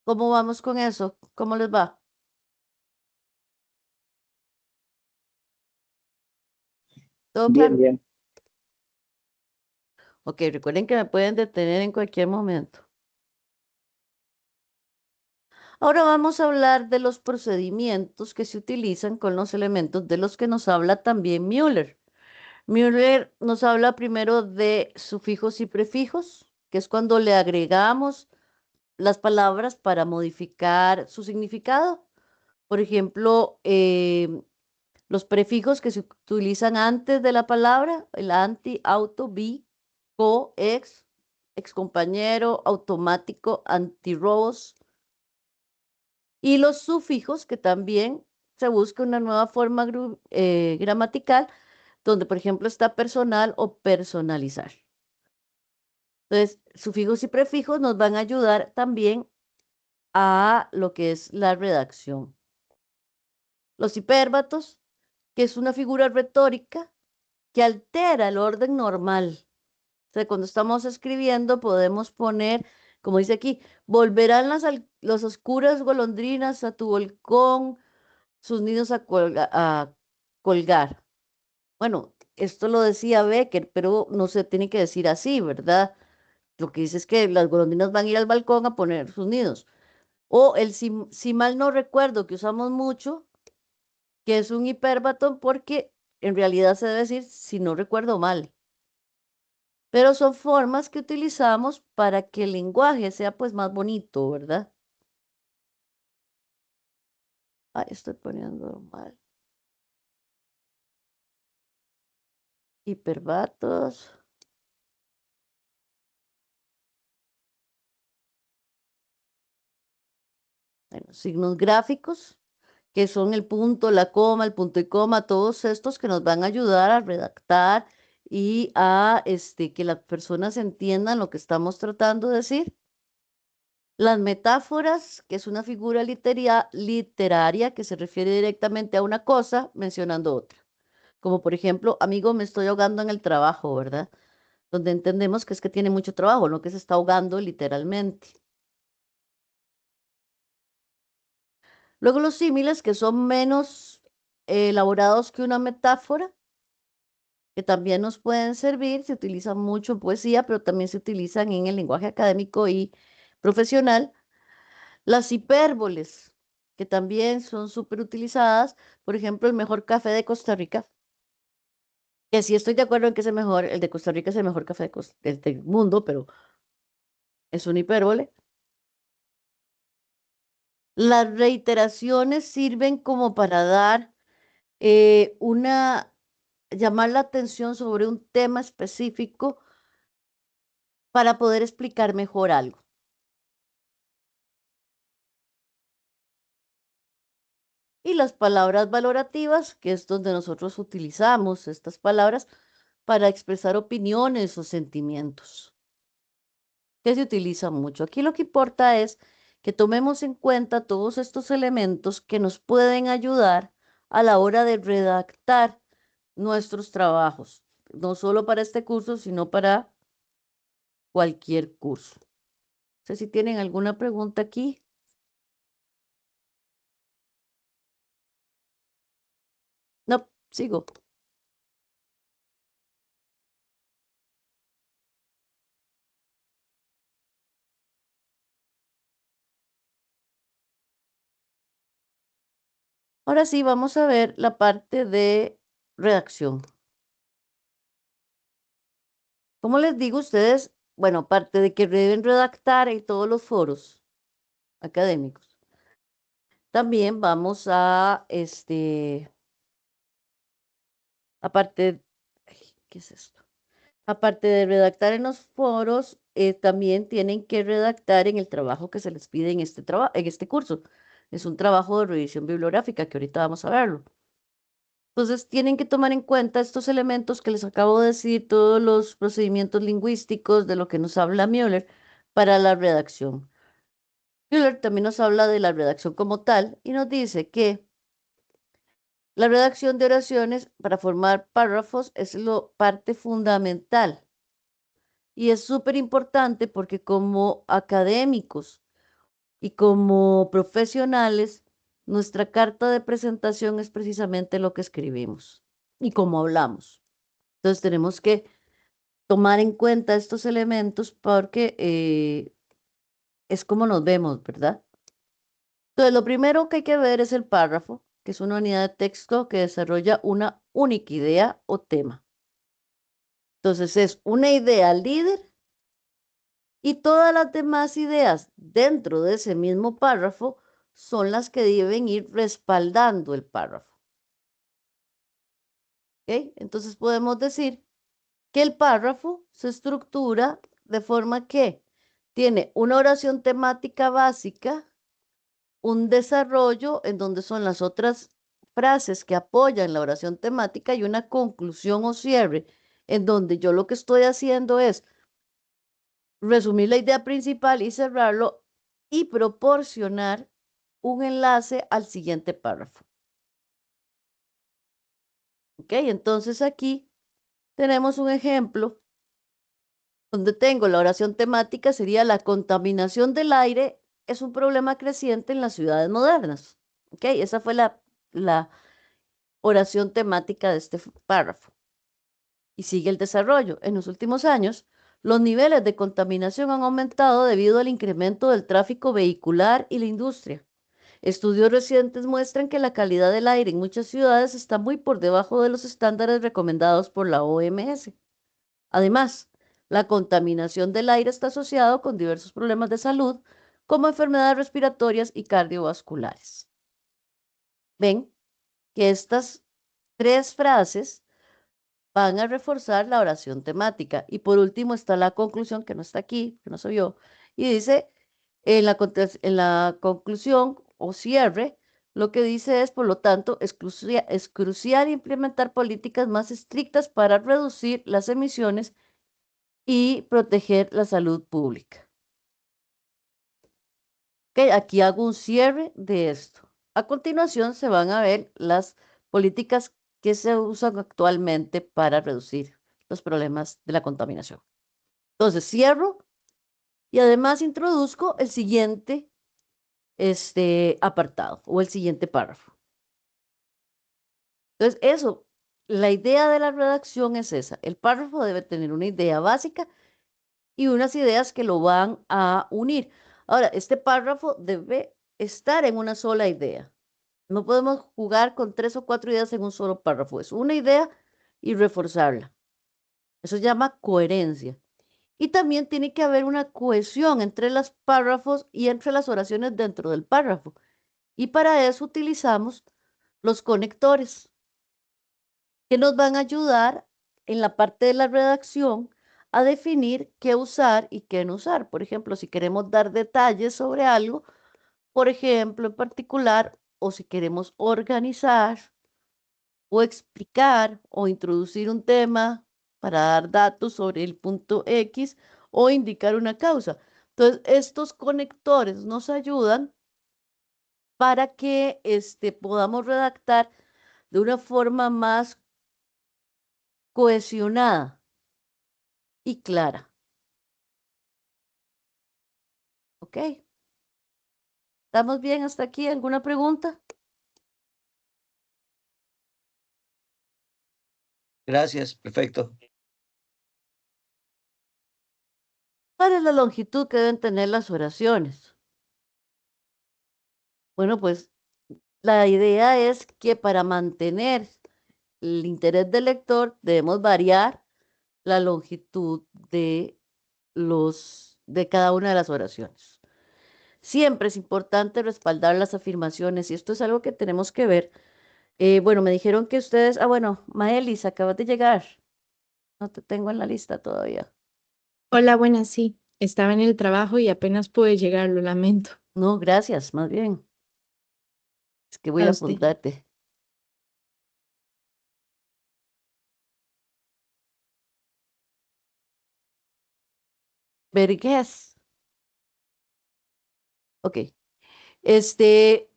¿Cómo vamos con eso? ¿Cómo les va? ¿Todo Bien, claro? bien. Ok, recuerden que me pueden detener en cualquier momento. Ahora vamos a hablar de los procedimientos que se utilizan con los elementos de los que nos habla también Müller. Müller nos habla primero de sufijos y prefijos, que es cuando le agregamos las palabras para modificar su significado. Por ejemplo, los prefijos que se utilizan antes de la palabra, el anti, auto, bi, co, ex compañero, automático, antirrobos. Y los sufijos que también se busca una nueva forma gramatical, donde por ejemplo está personal o personalizar. Entonces, sufijos y prefijos nos van a ayudar también a lo que es la redacción. Los hipérbatos, que es una figura retórica que altera el orden normal. O sea, cuando estamos escribiendo podemos poner, como dice aquí, volverán las oscuras golondrinas a tu balcón, sus nidos a colgar. Bueno, esto lo decía Becker, pero no se tiene que decir así, ¿verdad? Lo que dice es que las golondrinas van a ir al balcón a poner sus nidos. O si mal no recuerdo, que usamos mucho, que es un hipérbaton porque en realidad se debe decir si no recuerdo mal. Pero son formas que utilizamos para que el lenguaje sea pues más bonito, ¿verdad? Ay, estoy poniendo mal. Hiperbatos. Bueno, signos gráficos, que son el punto, la coma, el punto y coma, todos estos que nos van a ayudar a redactar y a que las personas entiendan lo que estamos tratando de decir. Las metáforas, que es una figura literaria que se refiere directamente a una cosa mencionando otra. Como por ejemplo, amigo, me estoy ahogando en el trabajo, ¿verdad? Donde entendemos que es que tiene mucho trabajo, no que se está ahogando literalmente. Luego los símiles, que son menos elaborados que una metáfora, que también nos pueden servir, se utilizan mucho en poesía, pero también se utilizan en el lenguaje académico y profesional. Las hipérboles, que también son súper utilizadas, por ejemplo, el mejor café de Costa Rica, que sí estoy de acuerdo en que es el mejor, el de Costa Rica es el mejor café del mundo, pero es una hipérbole. Las reiteraciones sirven como para dar llamar la atención sobre un tema específico para poder explicar mejor algo. Y las palabras valorativas, que es donde nosotros utilizamos estas palabras para expresar opiniones o sentimientos, que se utilizan mucho. Aquí lo que importa es que tomemos en cuenta todos estos elementos que nos pueden ayudar a la hora de redactar nuestros trabajos, no solo para este curso, sino para cualquier curso. No sé si tienen alguna pregunta aquí. No, sigo. Ahora sí, vamos a ver la parte de redacción. Como les digo, ustedes, bueno, aparte de que deben redactar en todos los foros académicos, también vamos a, aparte, ay, ¿qué es esto? Aparte de redactar en los foros, también tienen que redactar en el trabajo que se les pide en este curso. Es un trabajo de revisión bibliográfica que ahorita vamos a verlo. Entonces, tienen que tomar en cuenta estos elementos que les acabo de decir, todos los procedimientos lingüísticos de lo que nos habla Müller para la redacción. Müller también nos habla de la redacción como tal y nos dice que La redacción de oraciones para formar párrafos es la parte fundamental y es súper importante porque como académicos y como profesionales, nuestra carta de presentación es precisamente lo que escribimos y cómo hablamos. Entonces tenemos que tomar en cuenta estos elementos porque es como nos vemos, ¿verdad? Entonces, lo primero que hay que ver es el párrafo, que es una unidad de texto que desarrolla una única idea o tema. Entonces, es una idea líder y todas las demás ideas dentro de ese mismo párrafo son las que deben ir respaldando el párrafo. ¿Ok? Entonces, podemos decir que el párrafo se estructura de forma que tiene una oración temática básica, un desarrollo en donde son las otras frases que apoyan la oración temática y una conclusión o cierre en donde yo lo que estoy haciendo es resumir la idea principal y cerrarlo y proporcionar un enlace al siguiente párrafo. ¿Ok? Entonces aquí tenemos un ejemplo donde tengo la oración temática, sería la contaminación del aire es un problema creciente en las ciudades modernas. ¿Ok? Esa fue la oración temática de este párrafo. Y sigue el desarrollo. En los últimos años, los niveles de contaminación han aumentado debido al incremento del tráfico vehicular y la industria. Estudios recientes muestran que la calidad del aire en muchas ciudades está muy por debajo de los estándares recomendados por la OMS. Además, la contaminación del aire está asociada con diversos problemas de salud, como enfermedades respiratorias y cardiovasculares. Ven que estas tres frases van a reforzar la oración temática. Y por último está la conclusión, que no está aquí, que no se vio, y dice, en la conclusión o cierre, lo que dice es, por lo tanto, es crucial implementar políticas más estrictas para reducir las emisiones y proteger la salud pública. Ok, aquí hago un cierre de esto. A continuación se van a ver las políticas que se usan actualmente para reducir los problemas de la contaminación. Entonces cierro y además introduzco el siguiente apartado o el siguiente párrafo. Entonces eso, la idea de la redacción es esa. El párrafo debe tener una idea básica y unas ideas que lo van a unir. Ahora, este párrafo debe estar en una sola idea. No podemos jugar con 3 o 4 ideas en un solo párrafo. Es una idea y reforzarla. Eso se llama coherencia. Y también tiene que haber una cohesión entre los párrafos y entre las oraciones dentro del párrafo. Y para eso utilizamos los conectores, que nos van a ayudar en la parte de la redacción a definir qué usar y qué no usar. Por ejemplo, si queremos dar detalles sobre algo, por ejemplo, en particular, o si queremos organizar o explicar o introducir un tema para dar datos sobre el punto X o indicar una causa. Entonces, estos conectores nos ayudan para que podamos redactar de una forma más cohesionada y clara. ¿Ok? ¿Estamos bien hasta aquí? ¿Alguna pregunta? Gracias, perfecto. ¿Cuál es la longitud que deben tener las oraciones? Bueno, pues la idea es que para mantener el interés del lector debemos variar la longitud de cada una de las oraciones. Siempre es importante respaldar las afirmaciones y esto es algo que tenemos que ver. Bueno, me dijeron que ustedes, bueno, Maelis, acabas de llegar. No te tengo en la lista todavía. Hola, buenas, sí. Estaba en el trabajo y apenas pude llegar, lo lamento. No, gracias, más bien. Es que voy A a usted. apuntarte. Vergés. Ok. Este,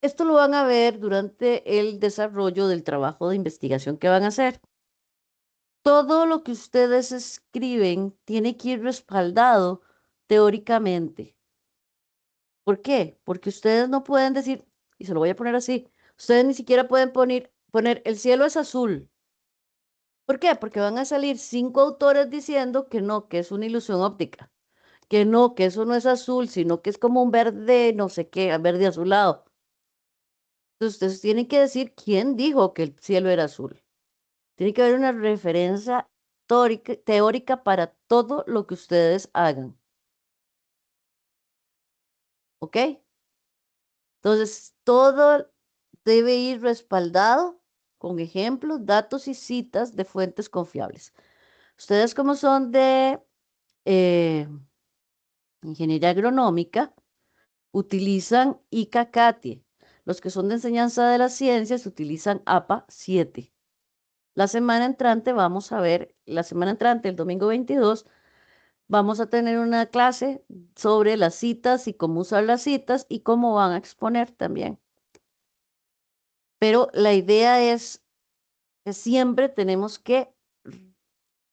Esto lo van a ver durante el desarrollo del trabajo de investigación que van a hacer. Todo lo que ustedes escriben tiene que ir respaldado teóricamente. ¿Por qué? Porque ustedes no pueden decir, y se lo voy a poner así, ustedes ni siquiera pueden poner el cielo es azul. ¿Por qué? Porque van a salir 5 autores diciendo que no, que es una ilusión óptica, que no, que eso no es azul, sino que es como un verde, no sé qué, verde azulado. Entonces ustedes tienen que decir quién dijo que el cielo era azul. Tiene que haber una referencia teórica para todo lo que ustedes hagan. ¿Ok? Entonces, todo debe ir respaldado con ejemplos, datos y citas de fuentes confiables. Ustedes como son de ingeniería agronómica, utilizan ICACATIE. Los que son de enseñanza de las ciencias utilizan APA 7. La semana entrante vamos a ver, la semana entrante, el domingo 22, vamos a tener una clase sobre las citas y cómo usar las citas y cómo van a exponer también. Pero la idea es que siempre tenemos que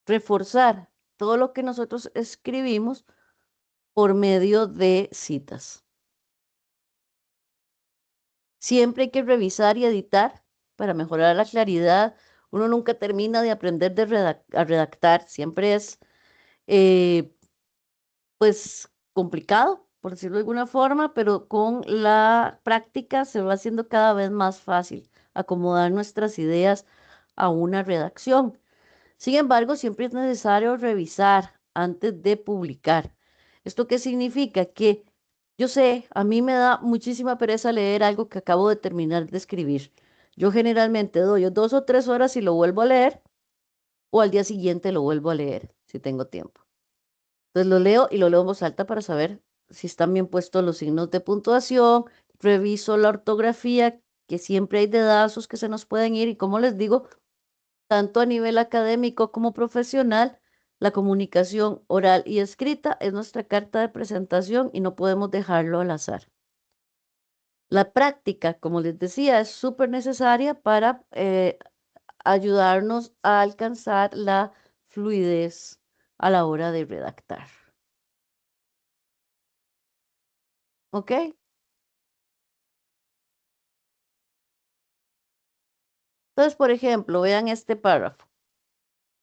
reforzar todo lo que nosotros escribimos por medio de citas. Siempre hay que revisar y editar para mejorar la claridad. Uno nunca termina de aprender a redactar. Siempre es, pues, complicado, por decirlo de alguna forma, pero con la práctica se va haciendo cada vez más fácil acomodar nuestras ideas a una redacción. Sin embargo, siempre es necesario revisar antes de publicar. ¿Esto qué significa? Que yo sé, a mí me da muchísima pereza leer algo que acabo de terminar de escribir. Yo generalmente doy 2 o 3 horas y lo vuelvo a leer, o al día siguiente lo vuelvo a leer, si tengo tiempo. Entonces lo leo y lo leo en voz alta para saber si están bien puestos los signos de puntuación, reviso la ortografía, que siempre hay dedazos que se nos pueden ir y como les digo, tanto a nivel académico como profesional, la comunicación oral y escrita es nuestra carta de presentación y no podemos dejarlo al azar. La práctica, como les decía, es súper necesaria para ayudarnos a alcanzar la fluidez a la hora de redactar. ¿Ok? Entonces, por ejemplo, vean este párrafo.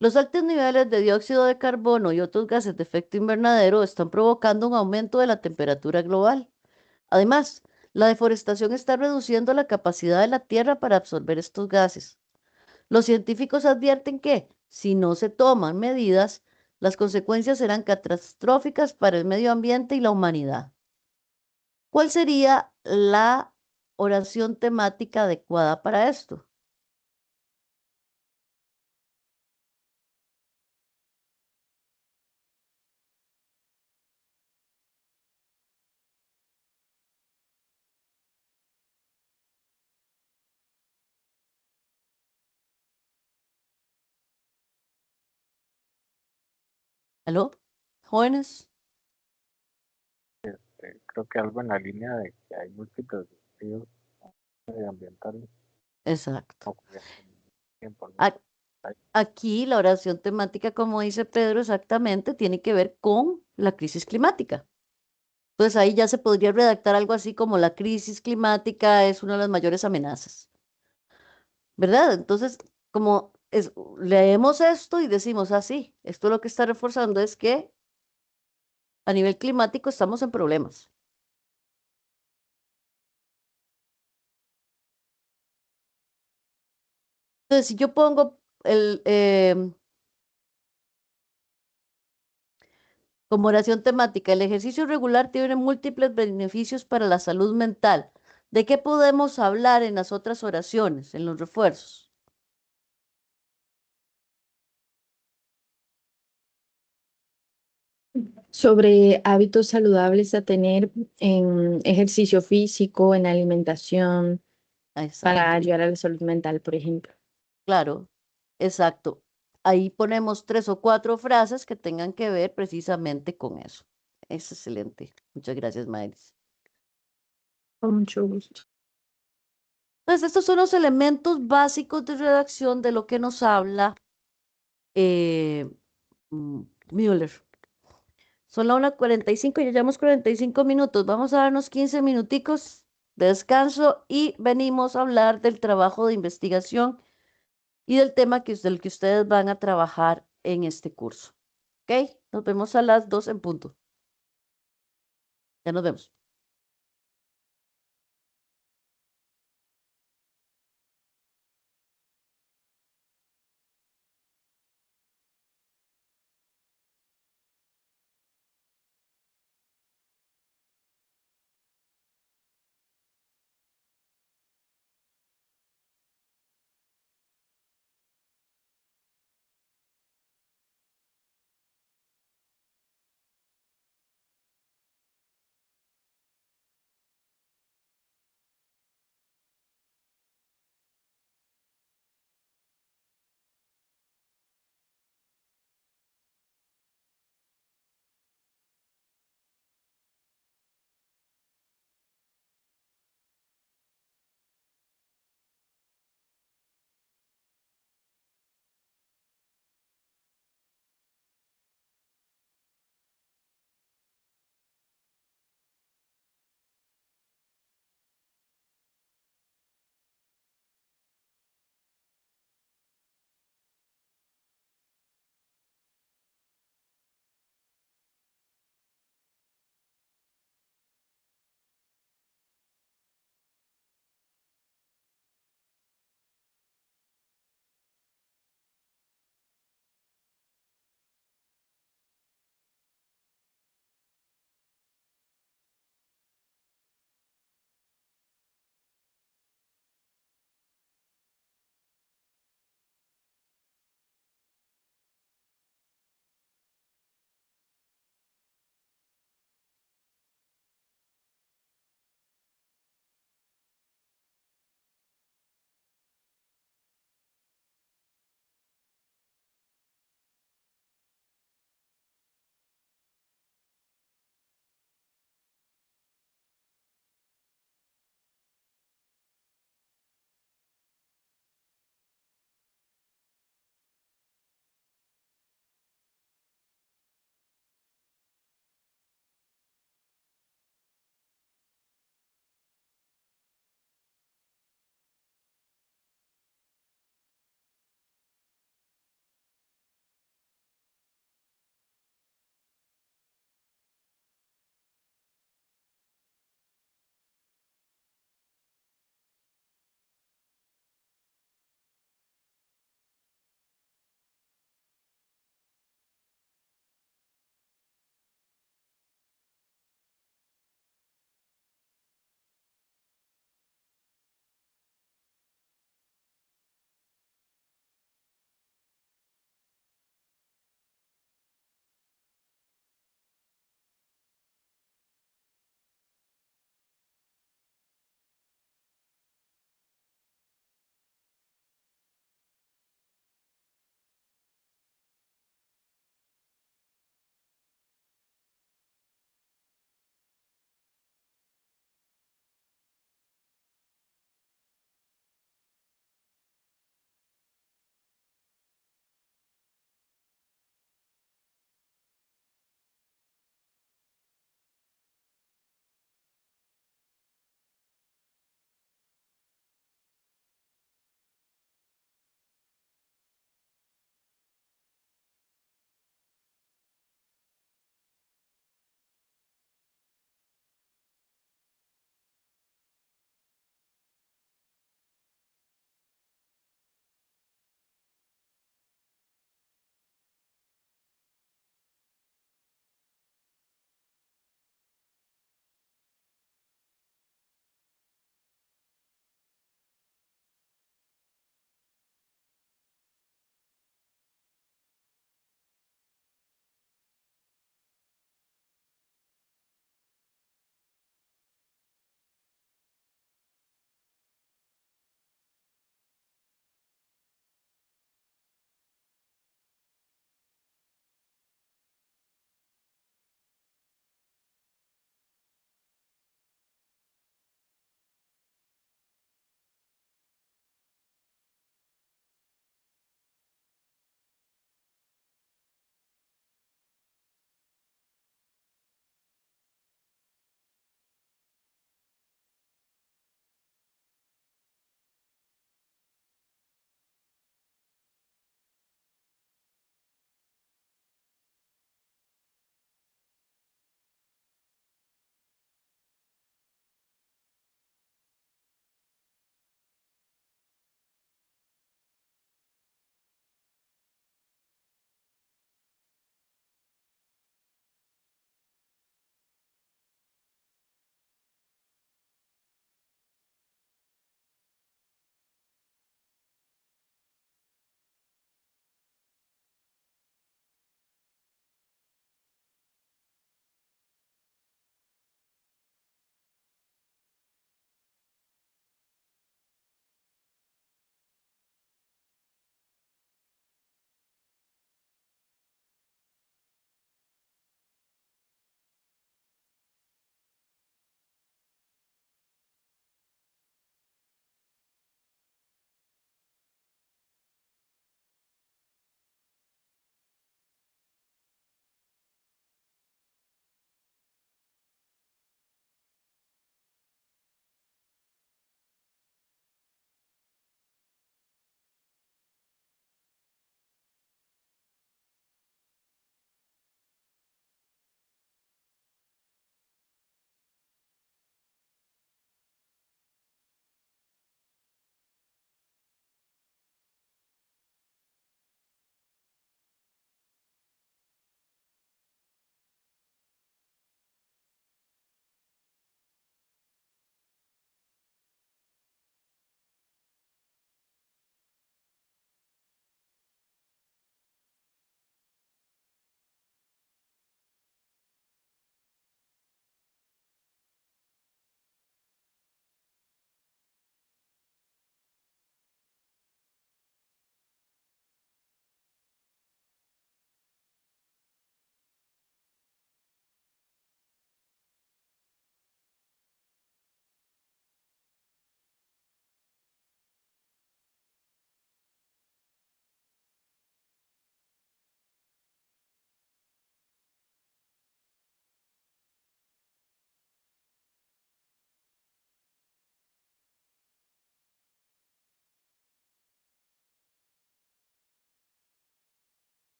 Los altos niveles de dióxido de carbono y otros gases de efecto invernadero están provocando un aumento de la temperatura global. Además, la deforestación está reduciendo la capacidad de la Tierra para absorber estos gases. Los científicos advierten que, si no se toman medidas, las consecuencias serán catastróficas para el medio ambiente y la humanidad. ¿Cuál sería la oración temática adecuada para esto? ¿Aló? ¿Jóvenes? Creo que algo en la línea de que hay múltiples desafíos ambientales Exacto. ocurriendo al mismo tiempo, ¿no? A- Aquí la oración temática, como dice Pedro, exactamente, tiene que ver con la crisis climática. Entonces ahí ya se podría redactar algo así como la crisis climática es una de las mayores amenazas, ¿verdad? Entonces, como leemos esto y decimos, sí, esto lo que está reforzando es que a nivel climático estamos en problemas. Entonces, si yo pongo como oración temática, el ejercicio regular tiene múltiples beneficios para la salud mental. ¿De qué podemos hablar en las otras oraciones, en los refuerzos? Sobre hábitos saludables a tener en ejercicio físico, en alimentación, Exacto, para ayudar a la salud mental, por ejemplo. claro, exacto. Ahí ponemos 3 o 4 frases que tengan que ver precisamente con eso. Es excelente. Muchas gracias, Maris. Con mucho gusto. Entonces, estos son los elementos básicos de redacción de lo que nos habla eh, Müller. Son la 1:45 y ya llevamos 45 minutos. Vamos a darnos 15 minuticos de descanso y venimos a hablar del trabajo de investigación y del tema del que ustedes van a trabajar en este curso. ¿Ok? Nos vemos a las 2 en punto. Ya nos vemos.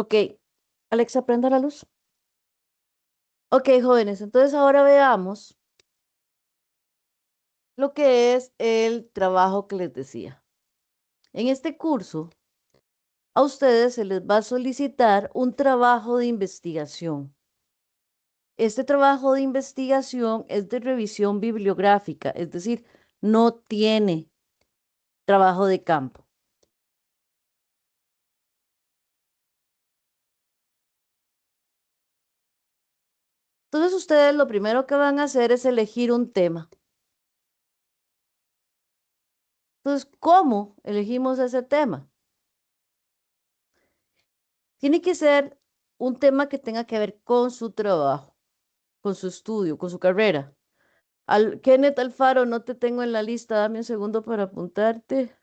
Ok, Alexa, prenda la luz. Ok, jóvenes, entonces ahora veamos lo que es el trabajo que les decía. En este curso, a ustedes se les va a solicitar un trabajo de investigación. Este trabajo de investigación es de revisión bibliográfica, es decir, no tiene trabajo de campo. Entonces ustedes lo primero que van a hacer es elegir un tema. Entonces, ¿cómo elegimos ese tema? Tiene que ser un tema que tenga que ver con su trabajo, con su estudio, con su carrera. Kenneth Alfaro, no te tengo en la lista, dame un segundo para apuntarte.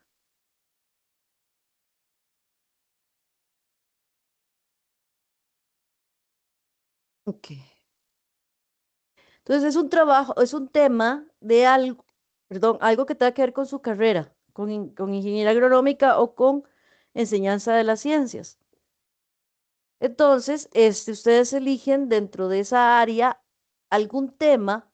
Ok. Entonces es un trabajo, es un tema de algo, perdón, algo que tenga que ver con su carrera, con ingeniería agronómica o con enseñanza de las ciencias. Entonces, ustedes eligen dentro de esa área algún tema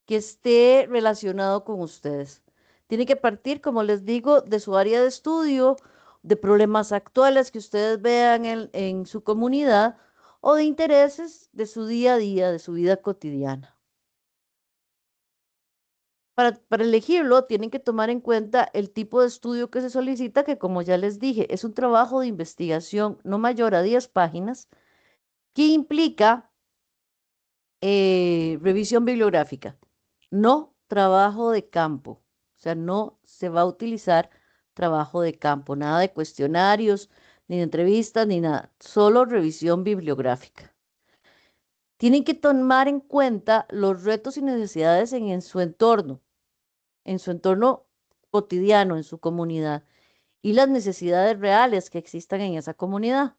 que esté relacionado con ustedes. Tiene que partir, como les digo, de su área de estudio, de problemas actuales que ustedes vean en su comunidad o de intereses de su día a día, de su vida cotidiana. Para elegirlo, tienen que tomar en cuenta el tipo de estudio que se solicita, que como ya les dije, es un trabajo de investigación no mayor a 10 páginas, que implica revisión bibliográfica, no trabajo de campo. O sea, no se va a utilizar trabajo de campo, nada de cuestionarios, ni de entrevistas, ni nada, solo revisión bibliográfica. Tienen que tomar en cuenta los retos y necesidades en su entorno cotidiano, en su comunidad, y las necesidades reales que existan en esa comunidad.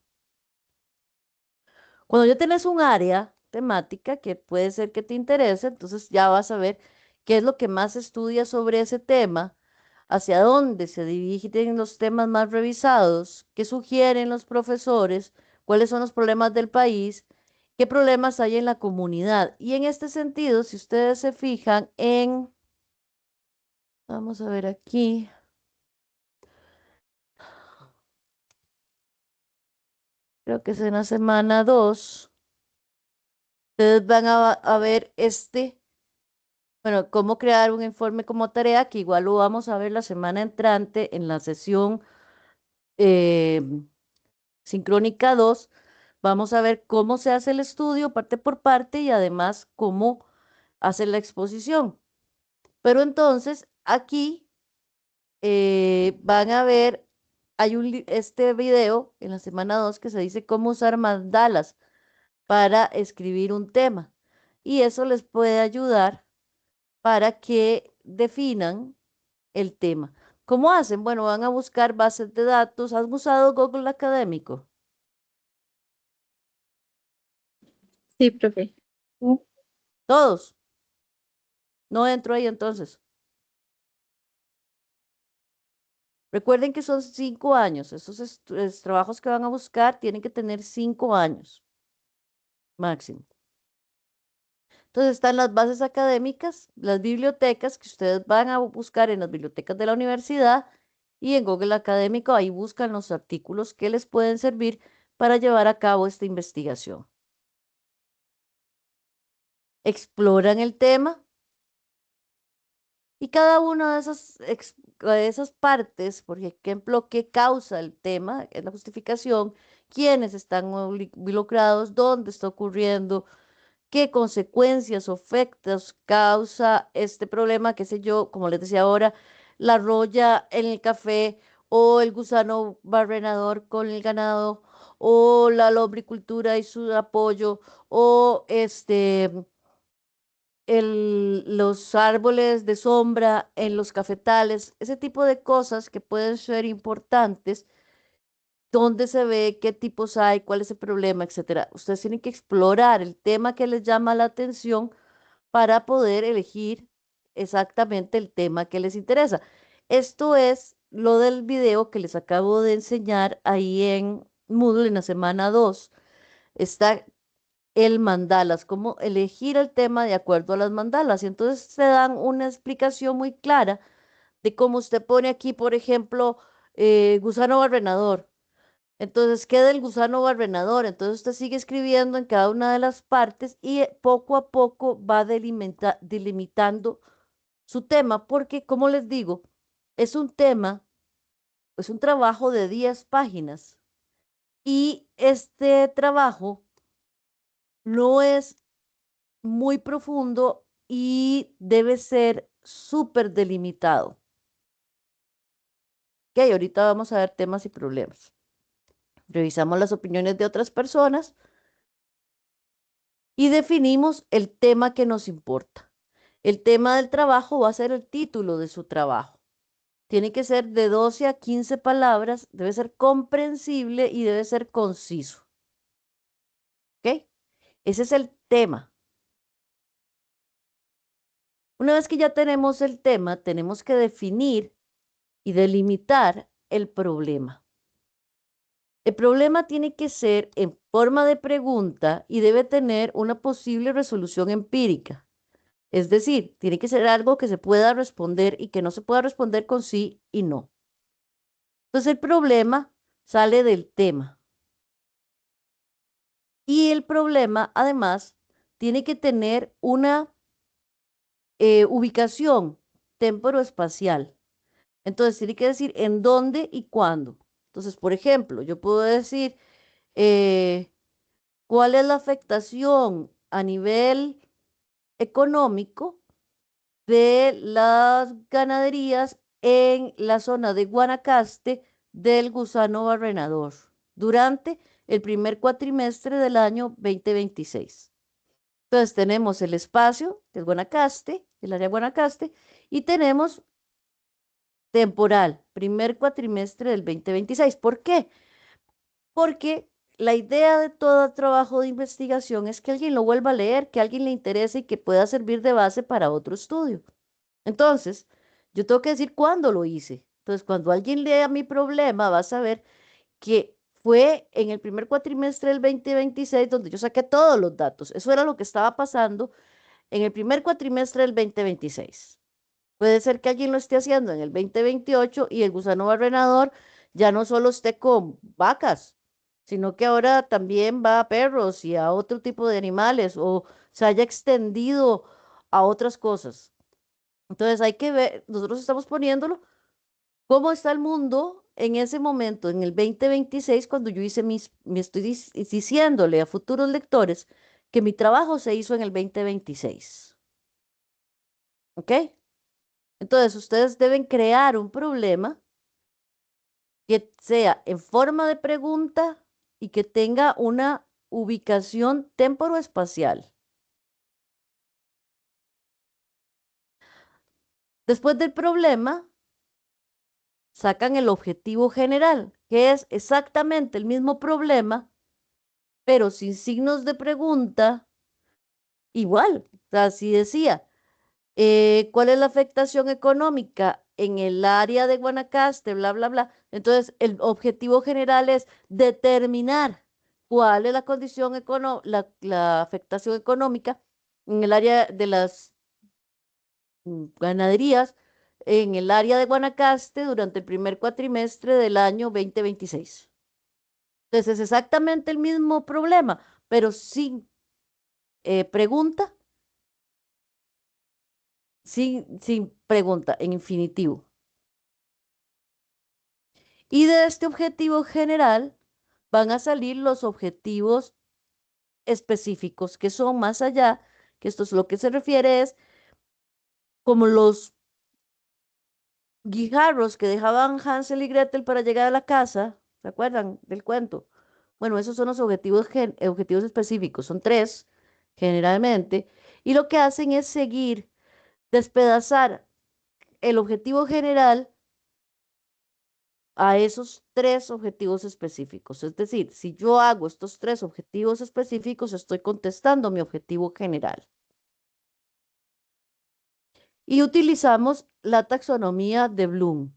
Cuando ya tenés un área temática que puede ser que te interese, entonces ya vas a ver qué es lo que más estudias sobre ese tema, hacia dónde se dirigen los temas más revisados, qué sugieren los profesores, cuáles son los problemas del país, qué problemas hay en la comunidad. Y en este sentido, si ustedes se fijan vamos a ver aquí. Creo que es en la semana 2. Ustedes van a ver bueno, cómo crear un informe como tarea, que igual lo vamos a ver la semana entrante en la sesión eh, sincrónica 2. Vamos a ver cómo se hace el estudio parte por parte y además cómo hace la exposición. Pero entonces aquí van a ver, hay este video en la semana 2 que se dice cómo usar mandalas para escribir un tema. Y eso les puede ayudar para que definan el tema. ¿Cómo hacen? Bueno, van a buscar bases de datos. ¿Has usado Google Académico? Sí, profe. Todos. No entro ahí entonces. Recuerden que son 5 años. Esos trabajos que van a buscar tienen que tener 5 años máximo. Entonces están las bases académicas, las bibliotecas que ustedes van a buscar en las bibliotecas de la universidad y en Google Académico ahí buscan los artículos que les pueden servir para llevar a cabo esta investigación. Exploran el tema y cada una de esas partes, por ejemplo, qué causa el tema, es la justificación, quiénes están involucrados, dónde está ocurriendo, qué consecuencias o efectos causa este problema, qué sé yo, como les decía ahora, la roya en el café o el gusano barrenador con el ganado o la lombricultura y su apoyo o los árboles de sombra en los cafetales, ese tipo de cosas que pueden ser importantes, dónde se ve, qué tipos hay, cuál es el problema, etcétera. Ustedes tienen que explorar el tema que les llama la atención para poder elegir exactamente el tema que les interesa. Esto es lo del video que les acabo de enseñar ahí Moodle en la semana 2 está el mandalas, cómo elegir el tema de acuerdo a las mandalas. Y entonces se dan una explicación muy clara de cómo usted pone aquí, por ejemplo, gusano barrenador. Entonces queda el gusano barrenador. Entonces usted sigue escribiendo en cada una de las partes y poco a poco va delimitando su tema, porque como les digo, es un tema, es un trabajo de 10 páginas y este trabajo no es muy profundo y debe ser súper delimitado. Ok, ahorita vamos a ver temas y problemas. Revisamos las opiniones de otras personas y definimos el tema que nos importa. El tema del trabajo va a ser el título de su trabajo. Tiene que ser de 12 a 15 palabras, debe ser comprensible y debe ser conciso. ¿Ok? Ese es el tema. Una vez que ya tenemos el tema, tenemos que definir y delimitar el problema. El problema tiene que ser en forma de pregunta y debe tener una posible resolución empírica. Es decir, tiene que ser algo que se pueda responder y que no se pueda responder con sí y no. Entonces el problema sale del tema. Y el problema, además, tiene que tener una ubicación temporoespacial. Entonces tiene que decir en dónde y cuándo. Entonces, por ejemplo, yo puedo decir cuál es la afectación a nivel económico de las ganaderías en la zona de Guanacaste del gusano barrenador durante el primer cuatrimestre del año 2026. Entonces tenemos el espacio del Guanacaste, el área Guanacaste, y tenemos temporal, primer cuatrimestre del 2026. ¿Por qué? Porque la idea de todo trabajo de investigación es que alguien lo vuelva a leer, que a alguien le interese y que pueda servir de base para otro estudio. Entonces, yo tengo que decir cuándo lo hice. Entonces, cuando alguien lea mi problema, va a saber que fue en el primer cuatrimestre del 2026 donde yo saqué todos los datos. Eso era lo que estaba pasando en el primer cuatrimestre del 2026. Puede ser que alguien lo esté haciendo en el 2028 y el gusano barrenador ya no solo esté con vacas, sino que ahora también va a perros y a otro tipo de animales o se haya extendido a otras cosas. Entonces hay que ver, nosotros estamos poniéndolo, cómo está el mundo en ese momento, en el 2026, cuando yo hice me estoy diciéndole a futuros lectores que mi trabajo se hizo en el 2026. ¿Ok? Entonces ustedes deben crear un problema que sea en forma de pregunta y que tenga una ubicación temporoespacial. Después del problema, sacan el objetivo general, que es exactamente el mismo problema, pero sin signos de pregunta, igual. O sea, si decía, ¿cuál es la afectación económica en el área de Guanacaste? Bla, bla, bla. Entonces, el objetivo general es determinar cuál es la condición la afectación económica en el área de las ganaderías en el área de Guanacaste durante el primer cuatrimestre del año 2026. Entonces es exactamente el mismo problema, pero sin pregunta, sin pregunta, en infinitivo. Y de este objetivo general van a salir los objetivos específicos, que son más allá, que esto es lo que se refiere es como los guijarros que dejaban Hansel y Gretel para llegar a la casa, ¿se acuerdan del cuento? Bueno, esos son los objetivos específicos, son 3 generalmente, y lo que hacen es seguir, despedazar el objetivo general a esos 3 objetivos específicos. Es decir, si yo hago estos 3 objetivos específicos, estoy contestando mi objetivo general. Y utilizamos la taxonomía de Bloom,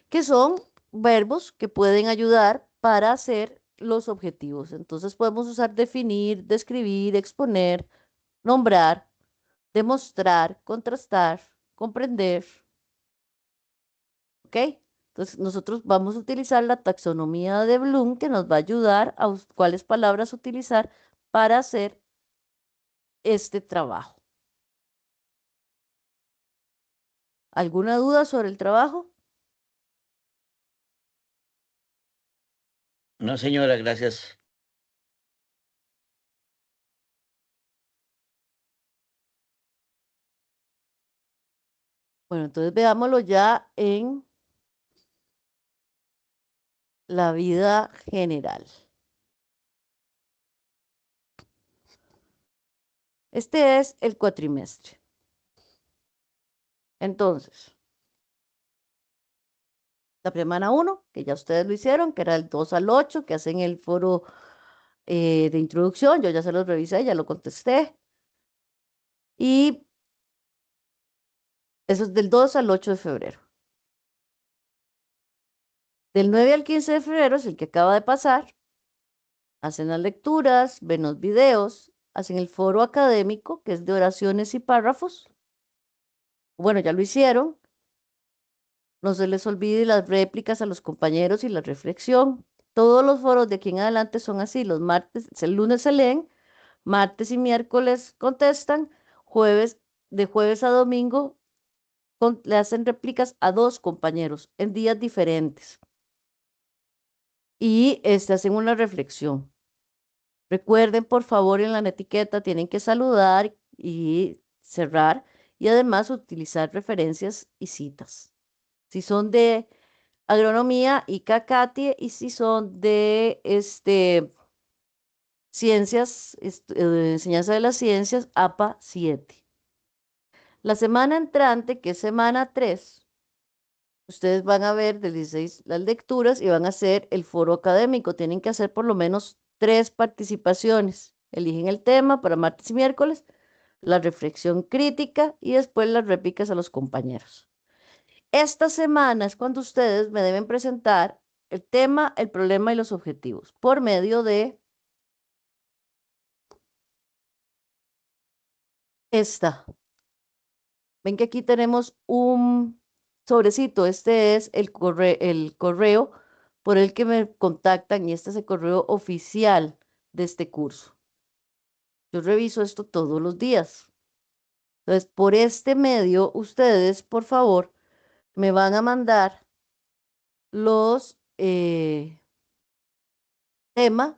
que son verbos que pueden ayudar para hacer los objetivos. Entonces podemos usar definir, describir, exponer, nombrar, demostrar, contrastar, comprender. ¿Ok? Entonces nosotros vamos a utilizar la taxonomía de Bloom que nos va a ayudar a cuáles palabras utilizar para hacer este trabajo. ¿Alguna duda sobre el trabajo? No, señora, gracias. Bueno, entonces veámoslo ya en la vida general. Este es el cuatrimestre. Entonces, la semana 1, que ya ustedes lo hicieron, que era el 2 al 8, que hacen el foro de introducción, yo ya se los revisé, ya lo contesté. Y eso es del 2 al 8 de febrero. Del 9 al 15 de febrero es el que acaba de pasar. Hacen las lecturas, ven los videos, hacen el foro académico, que es de oraciones y párrafos. Bueno, ya lo hicieron. No se les olvide las réplicas a los compañeros y la reflexión. Todos los foros de aquí en adelante son así. Los martes, el lunes se leen, martes y miércoles contestan, de jueves a domingo le hacen réplicas a 2 compañeros en días diferentes. Y hacen una reflexión. Recuerden, por favor, en la etiqueta tienen que saludar y cerrar y además utilizar referencias y citas. Si son de agronomía, ICACATIE, y si son de ciencias, enseñanza de las ciencias, APA 7. La semana entrante, que es semana 3, ustedes van a ver del 16 las lecturas y van a hacer el foro académico. Tienen que hacer por lo menos 3 participaciones. Eligen el tema para martes y miércoles, la reflexión crítica y después las réplicas a los compañeros. Esta semana es cuando ustedes me deben presentar el tema, el problema y los objetivos por medio de esta. Ven que aquí tenemos un sobrecito. Este es el correo por el que me contactan y este es el correo oficial de este curso. Yo reviso esto todos los días. Entonces, por este medio, ustedes, por favor, me van a mandar los temas,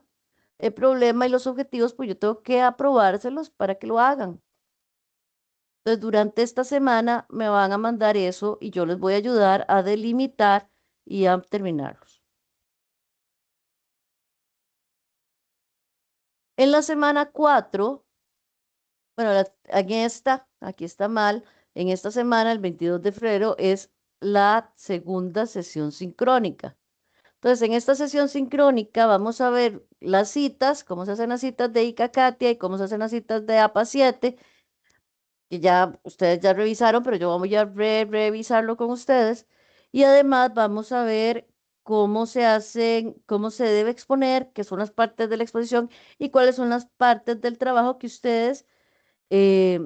el problema y los objetivos, pues yo tengo que aprobárselos para que lo hagan. Entonces, durante esta semana me van a mandar eso y yo les voy a ayudar a delimitar y a terminarlos. En la semana 4, bueno, aquí está mal, en esta semana, el 22 de febrero, es la segunda sesión sincrónica. Entonces, en esta sesión sincrónica vamos a ver las citas, cómo se hacen las citas de ICACATIA y cómo se hacen las citas de APA 7, que ya ustedes ya revisaron, pero yo voy a revisarlo con ustedes. Y además vamos a ver cómo se hacen, cómo se debe exponer, qué son las partes de la exposición y cuáles son las partes del trabajo que ustedes eh,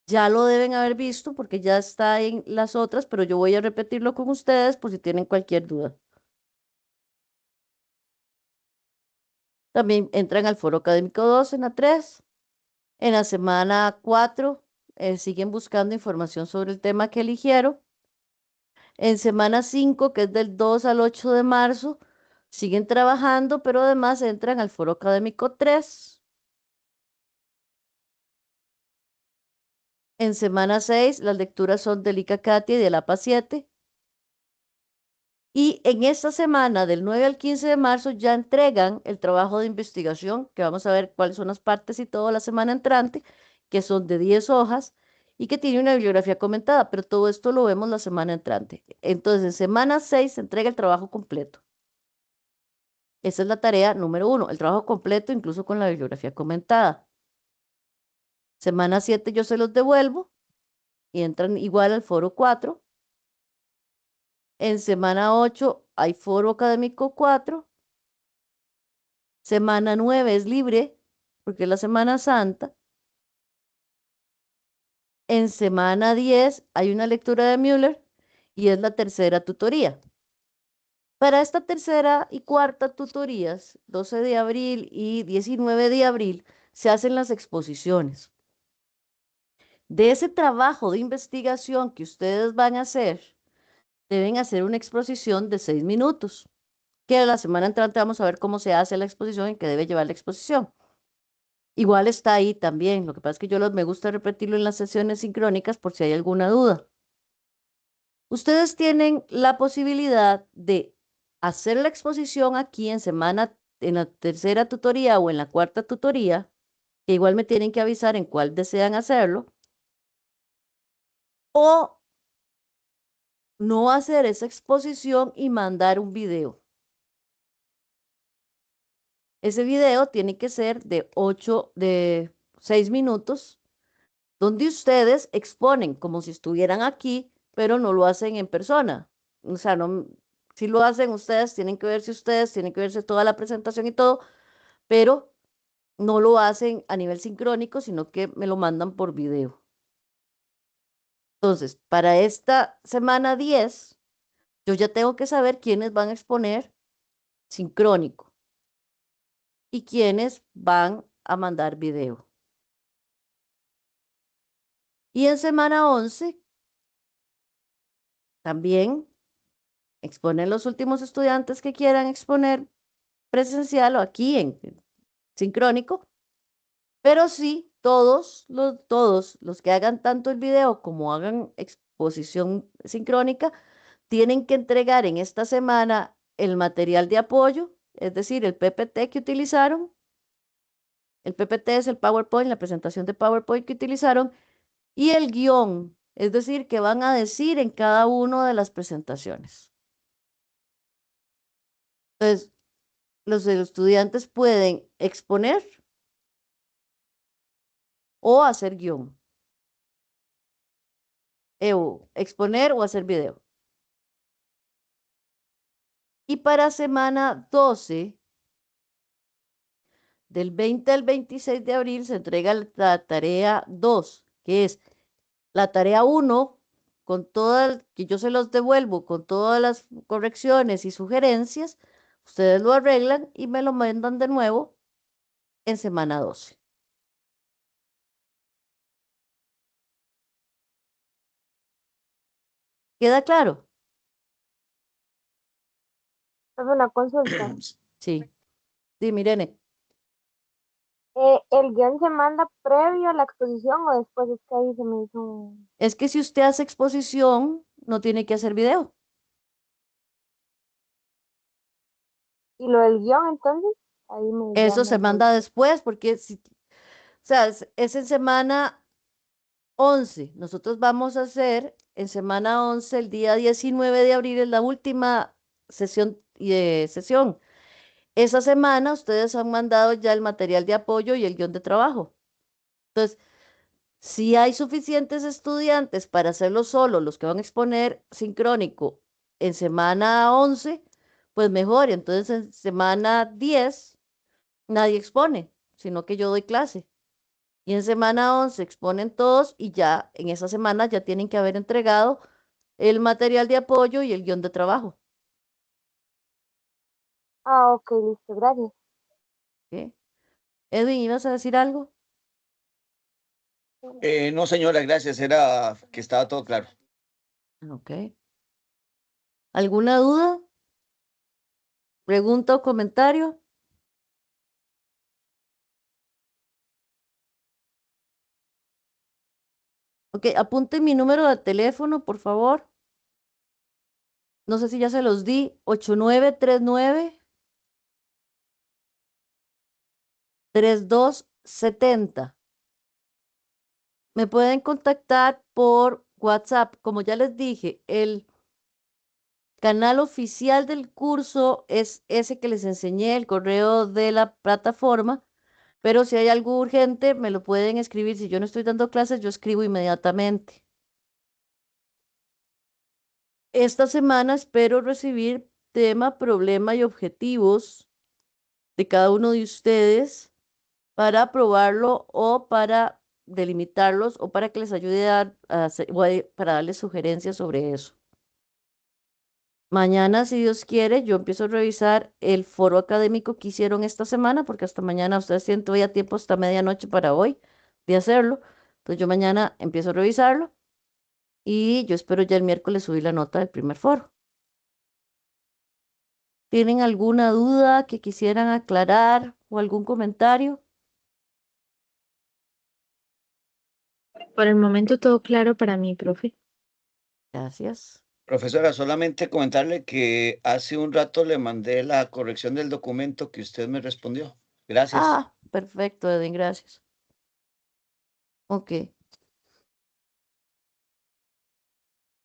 ya lo deben haber visto porque ya está en las otras, pero yo voy a repetirlo con ustedes por si tienen cualquier duda. También entran al foro académico 2 en la 3. En la semana 4 siguen buscando información sobre el tema que eligieron. En semana 5, que es del 2 al 8 de marzo, siguen trabajando, pero además entran al foro académico 3. En semana 6, las lecturas son del ICACATI y del APA 7. Y en esta semana, del 9 al 15 de marzo, ya entregan el trabajo de investigación, que vamos a ver cuáles son las partes y todo la semana entrante, que son de 10 hojas y que tiene una bibliografía comentada, pero todo esto lo vemos la semana entrante. Entonces, en semana 6 se entrega el trabajo completo. Esa es la tarea número 1, el trabajo completo, incluso con la bibliografía comentada. Semana 7 yo se los devuelvo y entran igual al foro 4. En semana 8 hay foro académico 4 Semana 9 es libre, porque es la Semana Santa. En semana 10 hay una lectura de Müller y es la tercera tutoría. Para esta tercera y cuarta tutorías, 12 de abril y 19 de abril, se hacen las exposiciones. De ese trabajo de investigación que ustedes van a hacer, deben hacer una exposición de 6 minutos, que la semana entrante vamos a ver cómo se hace la exposición y qué debe llevar la exposición. Igual está ahí también, lo que pasa es que me gusta repetirlo en las sesiones sincrónicas por si hay alguna duda. Ustedes tienen la posibilidad de hacer la exposición aquí en la tercera tutoría o en la cuarta tutoría, que igual me tienen que avisar en cuál desean hacerlo, o no hacer esa exposición y mandar un video. Ese video tiene que ser de 6 minutos, donde ustedes exponen como si estuvieran aquí, pero no lo hacen en persona. O sea, no, si lo hacen ustedes, tienen que verse toda la presentación y todo, pero no lo hacen a nivel sincrónico, sino que me lo mandan por video. Entonces, para esta semana 10, yo ya tengo que saber quiénes van a exponer sincrónico y quiénes van a mandar video. Y en semana 11, también exponen los últimos estudiantes que quieran exponer presencial o aquí en sincrónico, pero sí todos los que hagan tanto el video como hagan exposición sincrónica tienen que entregar en esta semana el material de apoyo, es decir, el PPT que utilizaron. El PPT es el PowerPoint, la presentación de PowerPoint que utilizaron, y el guión, es decir, que van a decir en cada una de las presentaciones. Entonces, los estudiantes pueden exponer o hacer guión, o exponer o hacer video. Y para semana 12, del 20 al 26 de abril, se entrega la tarea 2, que es la tarea 1, que yo se los devuelvo con todas las correcciones y sugerencias, ustedes lo arreglan y me lo mandan de nuevo en semana 12. ¿Queda claro? Es una consulta. Sí. Sí, Irene. ¿El guión se manda previo a la exposición o después? Es que ahí se me hizo Es que si usted hace exposición, no tiene que hacer video. ¿Y lo del guión entonces? Ahí ya Eso me se manda después porque o sea, es en semana 11. Nosotros vamos a hacer en semana 11, el día 19 de abril, es la última sesión. Esa semana ustedes han mandado ya el material de apoyo y el guión de trabajo. Entonces, si hay suficientes estudiantes para hacerlo solo, los que van a exponer sincrónico en semana 11, pues mejor. Entonces, en semana 10, nadie expone, sino que yo doy clase. Y en semana 11 exponen todos y ya en esa semana ya tienen que haber entregado el material de apoyo y el guión de trabajo. Ah, ok, listo, gracias. ¿Ok? Edwin, ¿ibas a decir algo? No, señora, gracias. Era que estaba todo claro. Ok. ¿Alguna duda? ¿Pregunta o comentario? Ok, apunte mi número de teléfono, por favor. No sé si ya se los di. 8939-3270. Me pueden contactar por WhatsApp. Como ya les dije, el canal oficial del curso es ese que les enseñé, el correo de la plataforma. Pero si hay algo urgente, me lo pueden escribir. Si yo no estoy dando clases, yo escribo inmediatamente. Esta semana espero recibir tema, problema y objetivos de cada uno de ustedes para aprobarlo o para delimitarlos o para que les ayude para darles sugerencias sobre eso. Mañana, si Dios quiere, yo empiezo a revisar el foro académico que hicieron esta semana, porque hasta mañana ustedes tienen todavía tiempo hasta medianoche para hoy de hacerlo. Entonces yo mañana empiezo a revisarlo y yo espero ya el miércoles subir la nota del primer foro. ¿Tienen alguna duda que quisieran aclarar o algún comentario? Por el momento todo claro para mí, profe. Gracias. Profesora, solamente comentarle que hace un rato le mandé la corrección del documento que usted me respondió. Gracias. Ah, perfecto, Edwin, gracias. Ok.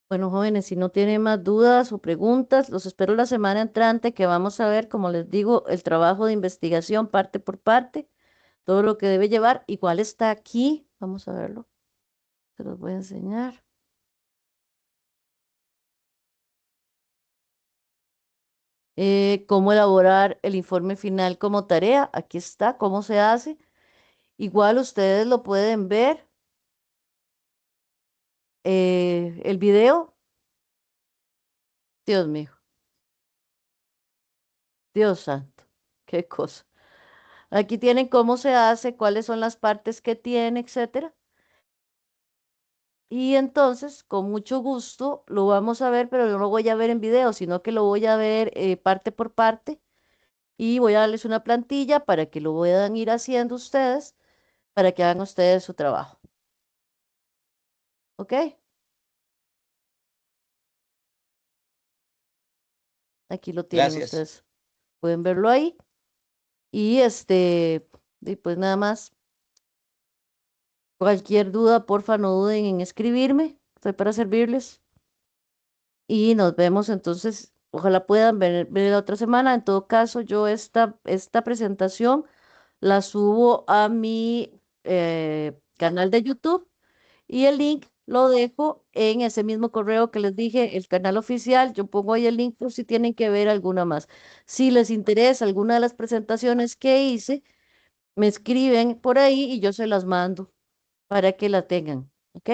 Bueno, jóvenes, si no tienen más dudas o preguntas, los espero la semana entrante que vamos a ver, como les digo, el trabajo de investigación parte por parte, todo lo que debe llevar, igual está aquí, vamos a verlo, se los voy a enseñar. Cómo elaborar el informe final como tarea, aquí está, cómo se hace. Igual ustedes lo pueden ver, el video, Dios mío, Dios santo, qué cosa. Aquí tienen cómo se hace, cuáles son las partes que tiene, etcétera. Y entonces, con mucho gusto, lo vamos a ver, pero no lo voy a ver en video, sino que lo voy a ver parte por parte. Y voy a darles una plantilla para que lo puedan ir haciendo ustedes, para que hagan ustedes su trabajo. ¿Ok? Aquí lo tienen Gracias. ustedes. Pueden verlo ahí. Y y pues nada más. Cualquier duda, porfa, no duden en escribirme. Estoy para servirles. Y nos vemos entonces. Ojalá puedan ver la otra semana. En todo caso, yo esta presentación la subo a mi canal de YouTube y el link lo dejo en ese mismo correo que les dije, el canal oficial. Yo pongo ahí el link por si tienen que ver alguna más. Si les interesa alguna de las presentaciones que hice, me escriben por ahí y yo se las mando para que la tengan. ¿Ok?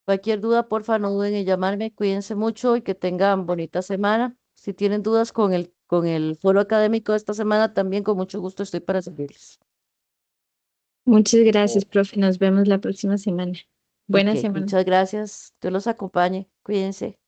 Cualquier duda, porfa, no duden en llamarme. Cuídense mucho y que tengan bonita semana. Si tienen dudas con el foro académico de esta semana, también con mucho gusto estoy para servirles. Muchas gracias, profe. Nos vemos la próxima semana. Buena Ok, semana. muchas gracias. Dios los acompañe. Cuídense.